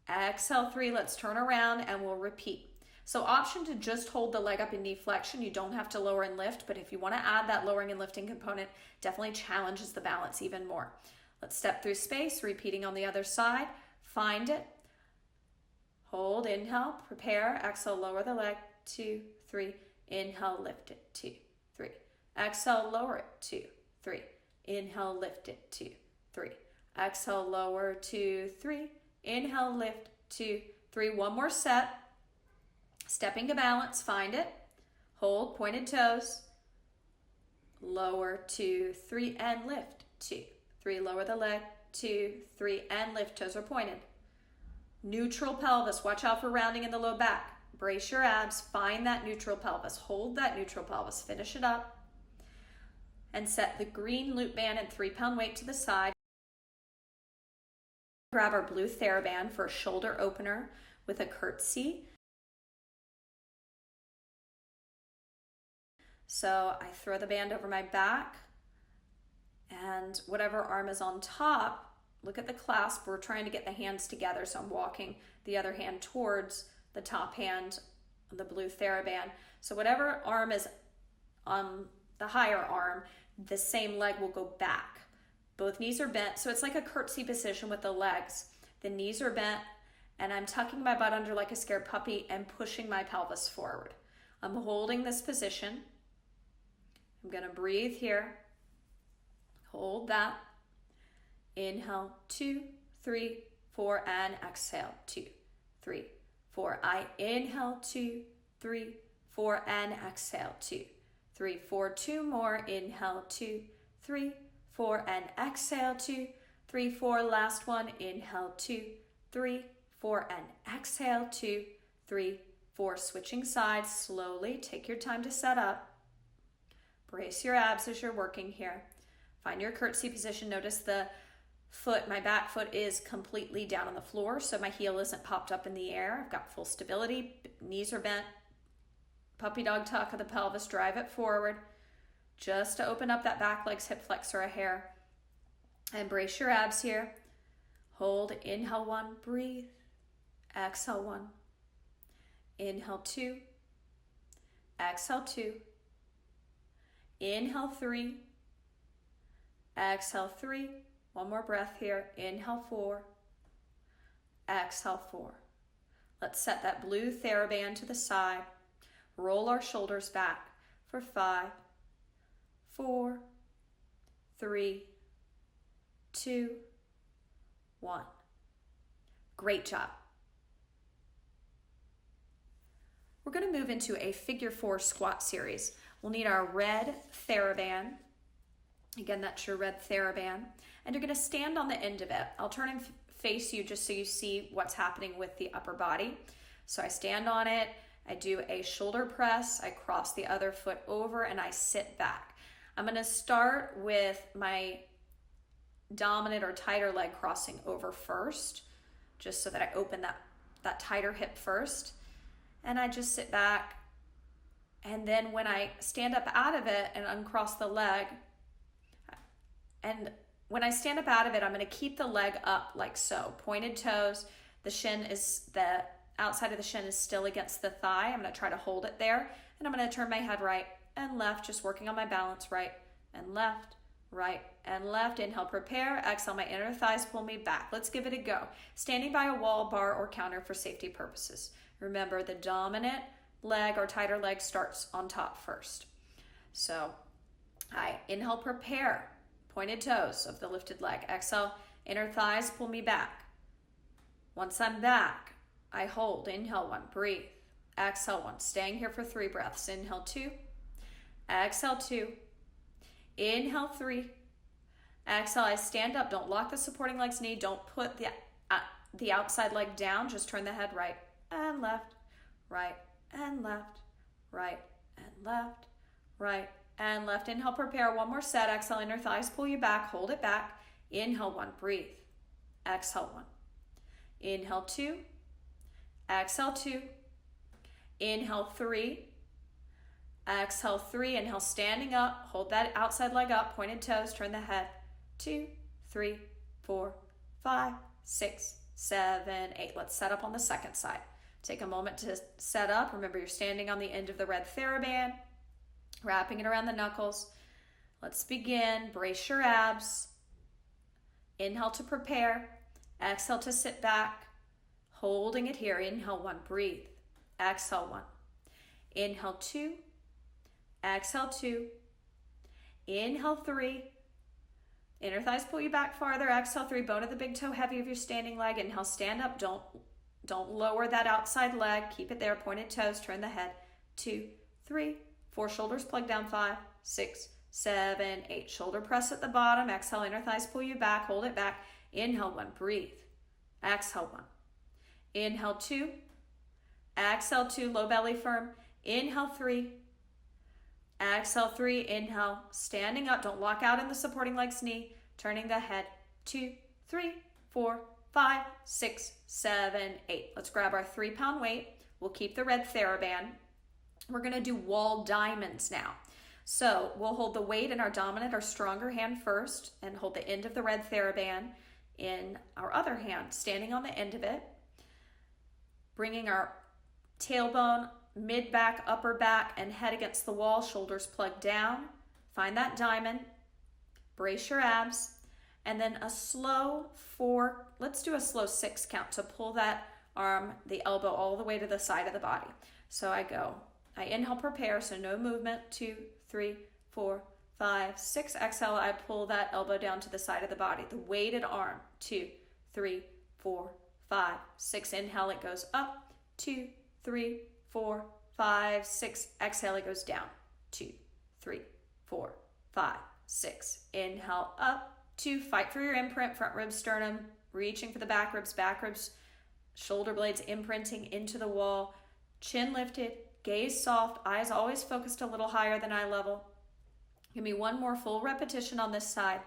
Exhale, 3. Let's turn around and we'll repeat. So option to just hold the leg up in knee flexion. You don't have to lower and lift, but if you want to add that lowering and lifting component, definitely challenges the balance even more. Let's step through space, repeating on the other side. Find it. Hold, inhale, prepare, exhale, lower the leg, 2, 3, inhale, lift it, 2, 3, exhale, lower it, 2, 3, inhale, lift it, 2, 3, exhale, lower, 2, 3, inhale, lift, 2, 3, one more set, stepping to balance, find it, hold, pointed toes, lower, 2, 3, and lift, 2, 3, lower the leg, 2, 3, and lift, toes are pointed. Neutral pelvis. Watch out for rounding in the low back. Brace your abs. Find that neutral pelvis. Hold that neutral pelvis. Finish it up. And set the green loop band and 3-pound weight to the side. Grab our blue Theraband for a shoulder opener with a curtsy. So I throw the band over my back. And whatever arm is on top, look at the clasp. We're trying to get the hands together, so I'm walking the other hand towards the top hand of the blue Theraband. So whatever arm is on the higher arm, the same leg will go back. Both knees are bent, so it's like a curtsy position with the legs. The knees are bent, and I'm tucking my butt under like a scared puppy and pushing my pelvis forward. I'm holding this position. I'm going to breathe here. Hold that. Inhale, 2, 3, 4, and exhale, 2, 3, 4. I inhale, 2, 3, 4, and exhale, 2, 3, 4. 2 more. Inhale, 2, 3, 4, and exhale, 2, 3, 4. Last one. Inhale, 2, 3, 4, and exhale, 2, 3, 4. Switching sides slowly. Take your time to set up. Brace your abs as you're working here. Find your curtsy position. Notice the foot, my back foot is completely down on the floor, so my heel isn't popped up in the air. I've got full stability, knees are bent, puppy dog tuck of the pelvis, drive it forward, just to open up that back leg's hip flexor a hair. And brace your abs here. Hold, inhale 1, breathe, exhale 1, inhale 2, exhale 2, inhale 3, exhale 3, one more breath here. Inhale 4, exhale 4. Let's set that blue Theraband to the side. Roll our shoulders back for 5, 4, 3, 2, 1. Great job. We're going to move into a figure 4 squat series. We'll need our red Theraband. Again, that's your red Theraband. And you're going to stand on the end of it. I'll turn and face you just so you see what's happening with the upper body. So I stand on it, I do a shoulder press, I cross the other foot over, and I sit back. I'm going to start with my dominant or tighter leg crossing over first, just so that I open that tighter hip first. And I just sit back. And then when I stand up out of it and uncross the leg, and when I stand up out of it, I'm going to keep the leg up like so. Pointed toes, the outside of the shin is still against the thigh. I'm going to try to hold it there. And I'm going to turn my head right and left, just working on my balance, right and left, right and left. Inhale, prepare. Exhale, my inner thighs pull me back. Let's give it a go. Standing by a wall, bar, or counter for safety purposes. Remember, the dominant leg or tighter leg starts on top first. So I inhale, prepare. Pointed toes of the lifted leg. Exhale, inner thighs pull me back. Once I'm back, I hold. Inhale 1, breathe. Exhale 1, staying here for 3 breaths. Inhale 2, exhale 2, inhale 3, exhale. I stand up. Don't lock the supporting leg's knee. Don't put the outside leg down. Just turn the head right and left, right and left, right and left, right and left. Inhale, prepare. 1 more set. Exhale, inner thighs pull you back. Hold it back. Inhale 1, breathe. Exhale 1. Inhale 2, exhale 2, inhale 3, exhale 3, inhale standing up, hold that outside leg up, pointed toes, turn the head, 2, 3, 4, 5, 6, 7, 8. Let's set up on the second side. Take a moment to set up. Remember, you're standing on the end of the red Theraband, wrapping it around the knuckles. Let's begin. Brace your abs. Inhale to prepare. Exhale to sit back. Holding it here. Inhale 1, breathe. Exhale 1. Inhale 2. Exhale 2. Inhale 3. Inner thighs pull you back farther. Exhale 3. Bone of the big toe heavy of your standing leg. Inhale, stand up. Don't lower that outside leg. Keep it there. Pointed toes. Turn the head. 2, 3, 4. Shoulders plug down. 5, 6, 7, 8. Shoulder press at the bottom. Exhale. Inner thighs pull you back. Hold it back. Inhale 1. Breathe. Exhale 1. Inhale 2. Exhale 2. Low belly firm. Inhale 3. Exhale 3. Inhale. Standing up. Don't lock out in the supporting leg's knee. Turning the head. 2, 3, 4, 5, 6, 7, 8. Let's grab our 3-pound weight. We'll keep the red Theraband. We're going to do wall diamonds now. So we'll hold the weight in our dominant or stronger hand first and hold the end of the red Theraband in our other hand, standing on the end of it, bringing our tailbone, mid-back, upper back, and head against the wall, shoulders plugged down. Find that diamond, brace your abs, and then a slow 4, let's do a slow 6 count to pull that arm, the elbow, all the way to the side of the body. So I inhale, prepare, so no movement, 2, 3, 4, 5, 6. Exhale, I pull that elbow down to the side of the body. The weighted arm, 2, 3, 4, 5, 6. Inhale, it goes up, 2, 3, 4, 5, 6. Exhale, it goes down, 2, 3, 4, 5, 6. Inhale, up, 2. Fight for your imprint, front ribs, sternum, reaching for the back ribs, shoulder blades imprinting into the wall, chin lifted, gaze soft, eyes always focused a little higher than eye level. Give me 1 more full repetition on this side,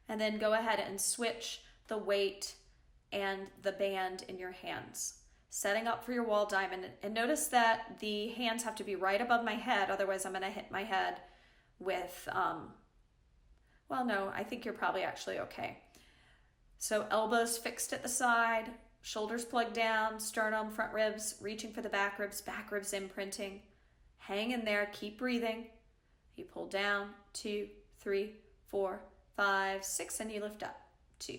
and then go ahead and switch the weight and the band in your hands. Setting up for your wall diamond, and notice that the hands have to be right above my head, otherwise I'm going to hit my head with, well, no, I think you're probably actually okay. So elbows fixed at the side, shoulders plugged down, sternum, front ribs, reaching for the back ribs imprinting. Hang in there, keep breathing. You pull down, 2, 3, 4, 5, 6, and you lift up. 2,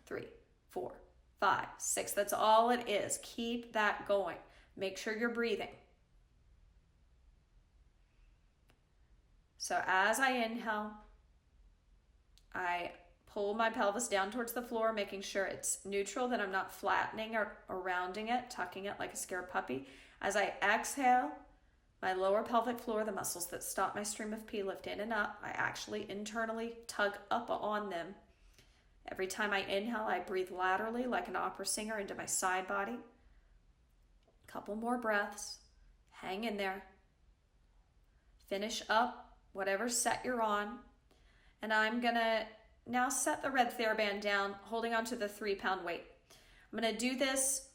3, 4, 5, 6. That's all it is. Keep that going. Make sure you're breathing. So as I inhale, I pull my pelvis down towards the floor, making sure it's neutral, that I'm not flattening or rounding it, tucking it like a scared puppy. As I exhale, my lower pelvic floor, the muscles that stop my stream of pee, lift in and up. I actually internally tug up on them. Every time I inhale, I breathe laterally like an opera singer into my side body. Couple more breaths. Hang in there. Finish up whatever set you're on. And I'm going to now set the red Theraband down, holding onto the 3-pound weight. I'm going to do this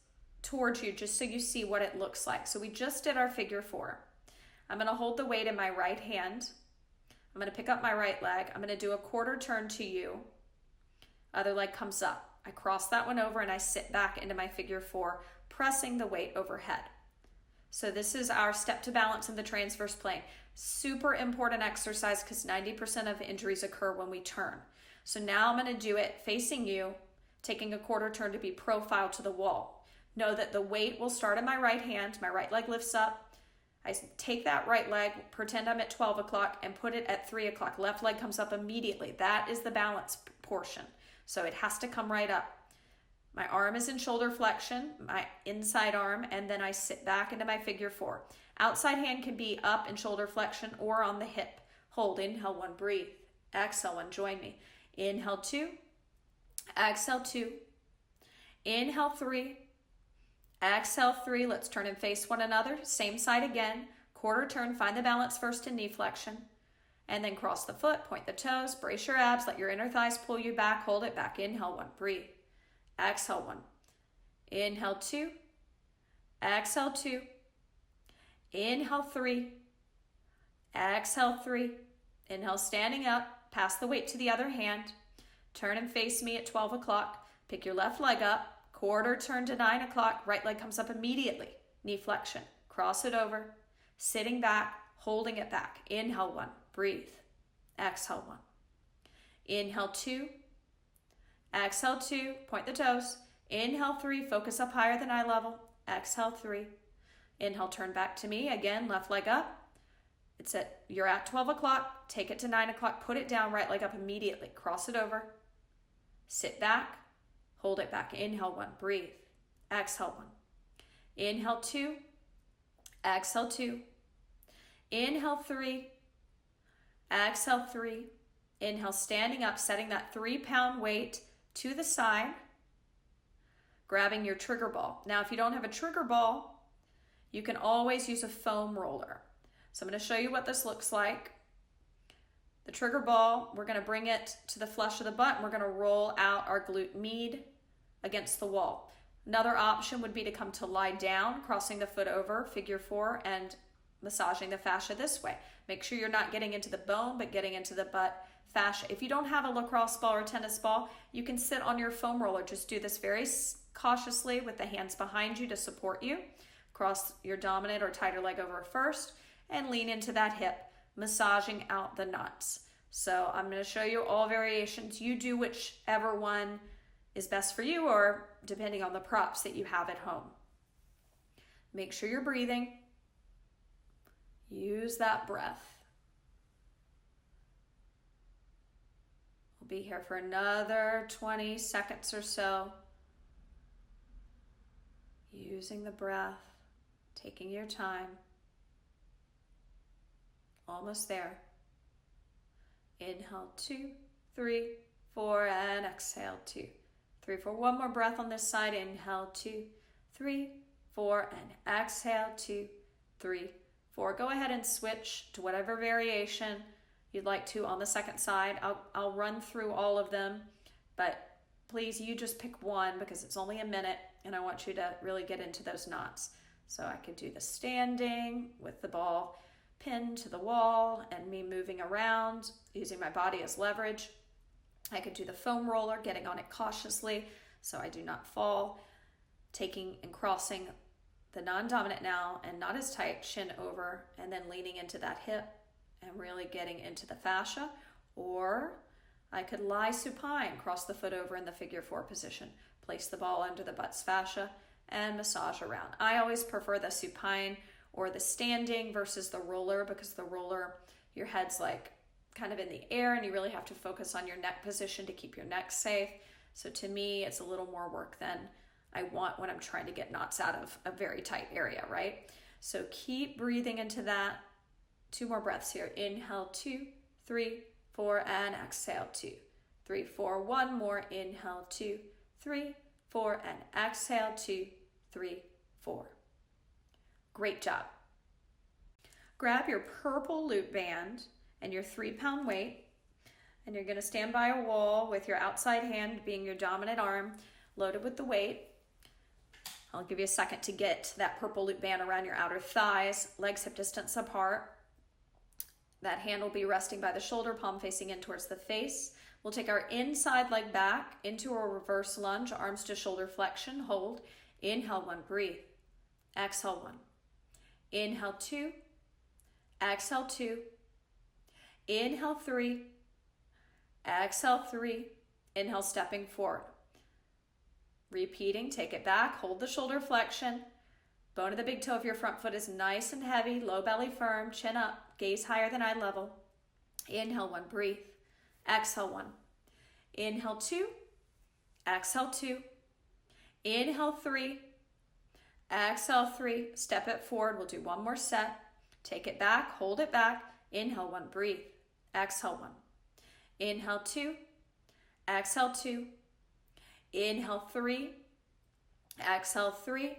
towards you just so you see what it looks like. So we just did our figure 4. I'm going to hold the weight in my right hand. I'm going to pick up my right leg. I'm going to do a quarter turn to you. Other leg comes up. I cross that one over and I sit back into my figure 4, pressing the weight overhead. So this is our step to balance in the transverse plane. Super important exercise because 90% of injuries occur when we turn. So now I'm going to do it facing you, taking a quarter turn to be profile to the wall. Know that the weight will start in my right hand. My right leg lifts up. I take that right leg, pretend I'm at 12 o'clock, and put it at 3 o'clock. Left leg comes up immediately. That is the balance portion. So it has to come right up. My arm is in shoulder flexion, my inside arm, and then I sit back into my figure 4. Outside hand can be up in shoulder flexion or on the hip. Hold, inhale 1, breathe. Exhale 1, join me. Inhale 2, exhale 2, inhale 3, exhale 3. Let's turn and face one another. Same side again. Quarter turn, find the balance first in knee flexion. And then cross the foot, point the toes, brace your abs, let your inner thighs pull you back, hold it back. Inhale 1, breathe. Exhale 1. Inhale 2, exhale 2, inhale 3, exhale 3. Inhale, standing up. Pass the weight to the other hand. Turn and face me at 12 o'clock. Pick your left leg up. Quarter turn to 9 o'clock. Right leg comes up immediately. Knee flexion. Cross it over. Sitting back. Holding it back. Inhale 1. Breathe. Exhale 1. Inhale 2. Exhale 2. Point the toes. Inhale 3. Focus up higher than eye level. Exhale 3. Inhale, turn back to me. Again, left leg up. You're at 12 o'clock, take it to 9 o'clock, put it down, right leg up immediately, cross it over, sit back, hold it back. Inhale 1, breathe. Exhale 1. Inhale 2, exhale 2. Inhale 3, exhale 3. Inhale, standing up, setting that 3-pound weight to the side, grabbing your trigger ball. Now, if you don't have a trigger ball, you can always use a foam roller. So I'm going to show you what this looks like. The trigger ball, we're going to bring it to the flesh of the butt and we're going to roll out our glute med against the wall. Another option would be to come to lie down, crossing the foot over, figure 4, and massaging the fascia this way. Make sure you're not getting into the bone, but getting into the butt fascia. If you don't have a lacrosse ball or tennis ball, you can sit on your foam roller. Just do this very cautiously with the hands behind you to support you. Cross your dominant or tighter leg over first and lean into that hip, massaging out the nuts. So I'm going to show you all variations. You do whichever one is best for you or depending on the props that you have at home. Make sure you're breathing. Use that breath. We'll be here for another 20 seconds or so. Using the breath, taking your time. Almost there. Inhale 2, 3, 4, and exhale 2, 3, 4. One more breath on this side. Inhale 2, 3, 4, and exhale 2, 3, 4. Go ahead and switch to whatever variation you'd like to on the second side. I'll run through all of them, but please, you just pick one because it's only a minute and I want you to really get into those knots. So I could do the standing with the ball pinned to the wall and me moving around using my body as leverage. I could do the foam roller, getting on it cautiously so I do not fall, taking and crossing the non-dominant now and not as tight, shin over, and then leaning into that hip and really getting into the fascia. Or I could lie supine, cross the foot over in the figure 4 position, place the ball under the butt's fascia and massage around. I always prefer the supine or the standing versus the roller because the roller, your head's like kind of in the air and you really have to focus on your neck position to keep your neck safe. So to me, it's a little more work than I want when I'm trying to get knots out of a very tight area, right? So keep breathing into that. 2 more breaths here. Inhale, 2, 3, 4, and exhale, 2, 3, 4. 1 more. Inhale, 2, 3, 4, and exhale, 2, 3, 4. Great job. Grab your purple loop band and your 3-pound weight, and you're going to stand by a wall with your outside hand being your dominant arm, loaded with the weight. I'll give you a second to get that purple loop band around your outer thighs, legs hip distance apart. That hand will be resting by the shoulder, palm facing in towards the face. We'll take our inside leg back into a reverse lunge, arms to shoulder flexion, hold. Inhale, 1, breathe. Exhale, 1. Inhale, 2. Exhale, 2. Inhale, 3. Exhale, 3. Inhale, stepping forward. Repeating, take it back, hold the shoulder flexion. Bone of the big toe of your front foot is nice and heavy, low belly firm, chin up, gaze higher than eye level. Inhale, 1, breathe. Exhale, 1. Inhale, 2. Exhale, 2. Inhale, 3. Exhale, 3. Step it forward. We'll do 1 more set. Take it back, hold it back. Inhale, 1, breathe. Exhale, 1. Inhale, 2. Exhale, 2. Inhale, 3. Exhale, 3.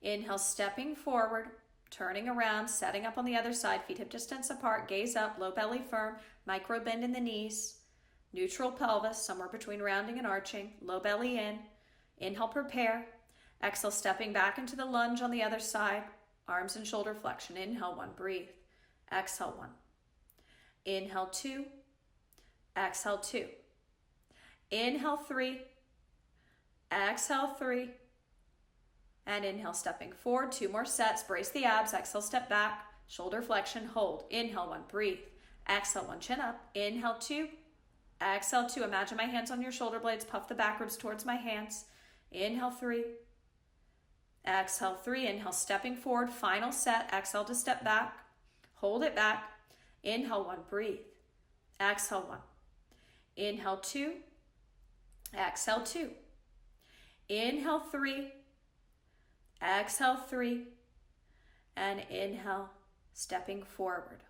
Inhale, stepping forward, turning around, setting up on the other side, feet hip distance apart, gaze up, low belly firm, micro bend in the knees, neutral pelvis, somewhere between rounding and arching, low belly in. Inhale, prepare. Exhale, stepping back into the lunge on the other side, arms and shoulder flexion. Inhale, 1, breathe. Exhale, 1. Inhale, 2. Exhale, 2. Inhale, 3. Exhale, 3. And inhale, stepping forward. 2 more sets. Brace the abs. Exhale, step back. Shoulder flexion, hold. Inhale, 1, breathe. Exhale, 1, chin up. Inhale, 2. Exhale, 2. Imagine my hands on your shoulder blades. Puff the back ribs towards my hands. Inhale, 3. Exhale, 3. Inhale, stepping forward. Final set. Exhale to step back. Hold it back. Inhale, 1, breathe. Exhale, 1. Inhale, 2. Exhale, 2. Inhale, 3. Exhale, 3. And inhale, stepping forward.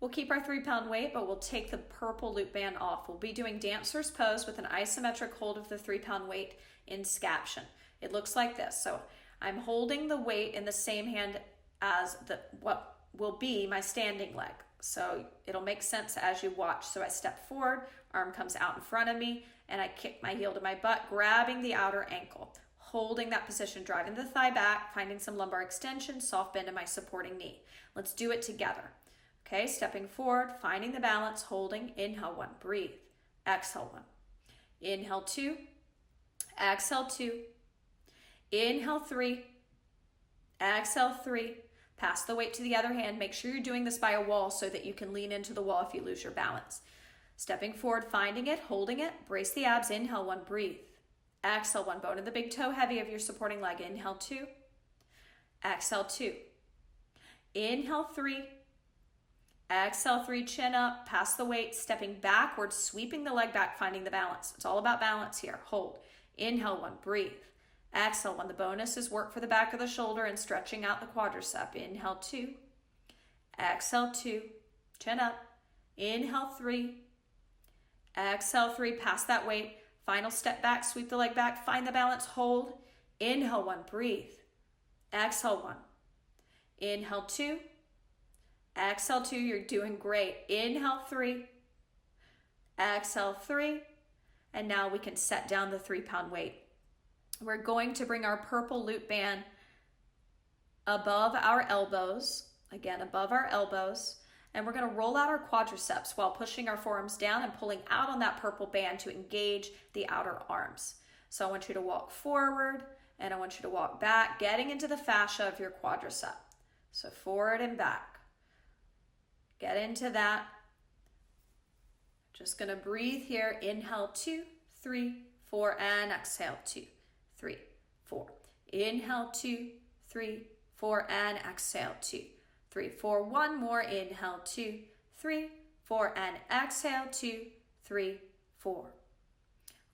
We'll keep our 3-pound weight, but we'll take the purple loop band off. We'll be doing dancer's pose with an isometric hold of the 3-pound weight in scaption. It looks like this. So I'm holding the weight in the same hand as what will be my standing leg. So it'll make sense as you watch. So I step forward, arm comes out in front of me, and I kick my heel to my butt, grabbing the outer ankle, holding that position, driving the thigh back, finding some lumbar extension, soft bend in my supporting knee. Let's do it together. Okay, stepping forward, finding the balance, holding. Inhale, 1, breathe. Exhale, 1. Inhale, 2. Exhale, 2. Inhale, 3. Exhale, 3. Pass the weight to the other hand. Make sure you're doing this by a wall so that you can lean into the wall if you lose your balance. Stepping forward, finding it, holding it. Brace the abs. Inhale, 1, breathe. Exhale, 1. Bone in the big toe heavy of your supporting leg. Inhale, 2. Exhale, 2. Inhale, 3. Exhale, 3. Chin up. Pass the weight. Stepping backwards, sweeping the leg back, finding the balance. It's all about balance here. Hold. Inhale, 1. Breathe. Exhale, 1. The bonus is work for the back of the shoulder and stretching out the quadricep. Inhale, 2. Exhale, 2. Chin up. Inhale, 3. Exhale, 3. Pass that weight. Final step back. Sweep the leg back. Find the balance. Hold. Inhale, 1. Breathe. Exhale, 1. Inhale, 2. Exhale, 2. You're doing great. Inhale, 3. Exhale, 3. And now we can set down the 3-pound weight. We're going to bring our purple loop band above our elbows. Again, above our elbows. And we're going to roll out our quadriceps while pushing our forearms down and pulling out on that purple band to engage the outer arms. So I want you to walk forward and I want you to walk back, getting into the fascia of your quadricep. So forward and back. Get into that. Just going to breathe here. Inhale, 2, 3, 4, and exhale, 2, 3, 4. Inhale, 2, 3, 4, and exhale, 2, 3, 4. 1 more. Inhale, 2, 3, 4, and exhale, 2, 3, 4.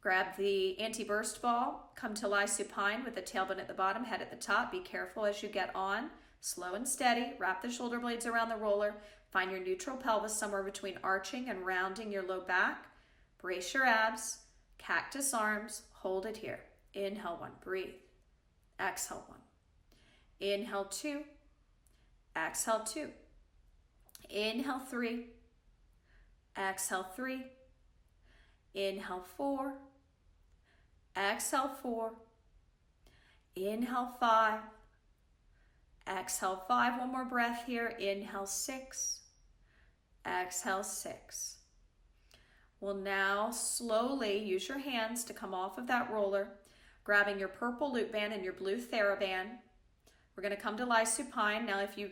Grab the anti-burst ball, come to lie supine with the tailbone at the bottom, head at the top. Be careful as you get on, slow and steady. Wrap the shoulder blades around the roller. Find your neutral pelvis somewhere between arching and rounding your low back. Brace your abs, cactus arms, hold it here. Inhale 1, breathe. Exhale 1. Inhale 2, exhale 2. Inhale 3, exhale 3. Inhale 4, exhale 4. Inhale 5, exhale 5. One more breath here. Inhale 6, exhale 6. We'll now slowly use your hands to come off of that roller, grabbing your purple loop band and your blue Theraband. We're going to come to lie supine. Now, if you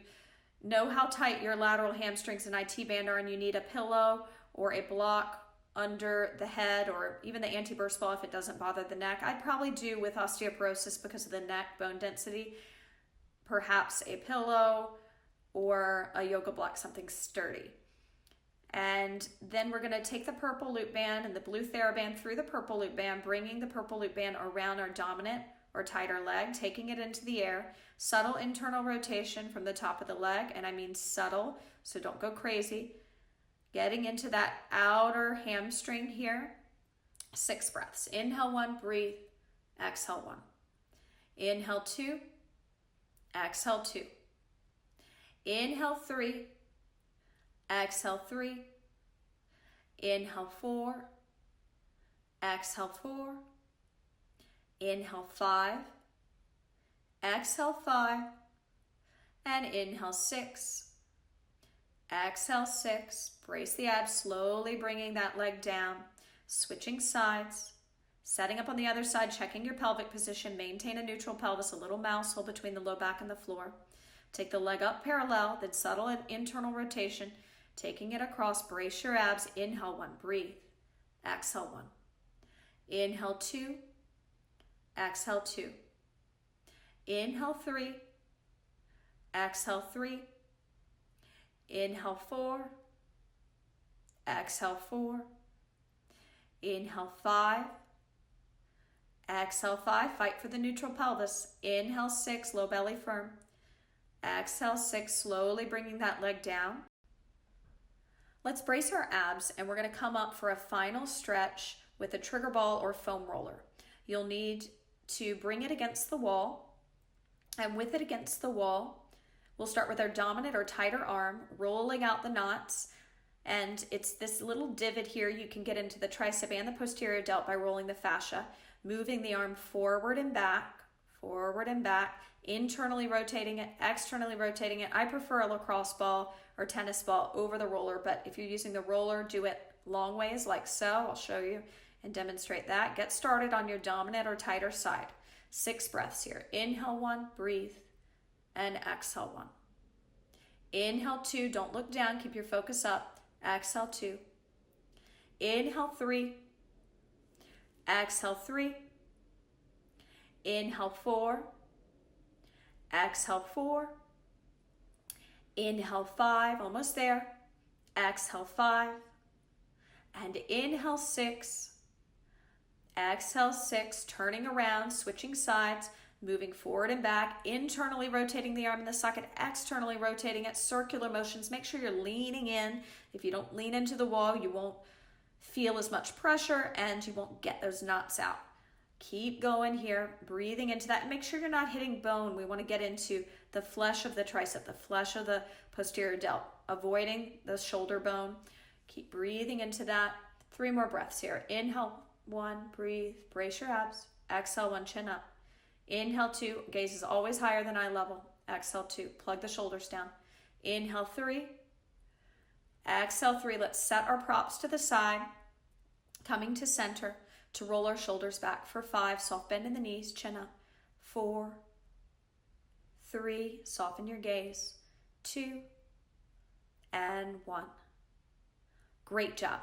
know how tight your lateral hamstrings and IT band are and you need a pillow or a block under the head or even the anti-burst ball if it doesn't bother the neck, I'd probably do with osteoporosis because of the neck bone density, perhaps a pillow or a yoga block, something sturdy. And then we're going to take the purple loop band and the blue Theraband through the purple loop band, bringing the purple loop band around our dominant or tighter leg, taking it into the air. Subtle internal rotation from the top of the leg, and I mean subtle, so don't go crazy. Getting into that outer hamstring here. 6 breaths. Inhale 1, breathe. Exhale 1. Inhale 2, exhale 2. Inhale 3, exhale 3. Inhale 4, exhale 4. Inhale 5, exhale 5, and inhale 6, exhale 6. Brace the abs, slowly bringing that leg down, switching sides, setting up on the other side, checking your pelvic position, maintain a neutral pelvis, a little mouse hole between the low back and the floor. Take the leg up parallel, then subtle and internal rotation, taking it across, brace your abs. Inhale 1, breathe. Exhale 1. Inhale 2, exhale 2. Inhale 3, exhale 3. Inhale 4, exhale 4. Inhale 5, exhale 5. Fight for the neutral pelvis. Inhale 6, low belly firm. Exhale 6, slowly bringing that leg down. Let's brace our abs, and we're going to come up for a final stretch with a trigger ball or foam roller. You'll need to bring it against the wall, and with it against the wall, we'll start with our dominant or tighter arm, rolling out the knots, and it's this little divot here. You can get into the tricep and the posterior delt by rolling the fascia, moving the arm forward and back, internally rotating it, externally rotating it. I prefer a lacrosse ball or tennis ball over the roller, but if you're using the roller, do it long ways like so. I'll show you and demonstrate that. Get started on your dominant or tighter side. 6 breaths here. Inhale 1, breathe, and exhale 1. Inhale 2, don't look down, keep your focus up. Exhale 2. Inhale 3, exhale 3. Inhale 4, exhale 4. Inhale 5, almost there. Exhale 5, and inhale 6. Exhale 6, turning around, switching sides, moving forward and back, internally rotating the arm in the socket, externally rotating it, circular motions. Make sure you're leaning in. If you don't lean into the wall, you won't feel as much pressure and you won't get those knots out. Keep going here, breathing into that. Make sure you're not hitting bone. We want to get into the flesh of the tricep, the flesh of the posterior delt, avoiding the shoulder bone. Keep breathing into that. 3 more breaths here. Inhale 1, breathe, brace your abs. Exhale 1, chin up. Inhale 2, gaze is always higher than eye level. Exhale 2, plug the shoulders down. Inhale 3, exhale 3. Let's set our props to the side, coming to center to roll our shoulders back for 5. Soft bend in the knees, chin up. 4, 3, soften your gaze. 2, and 1. Great job.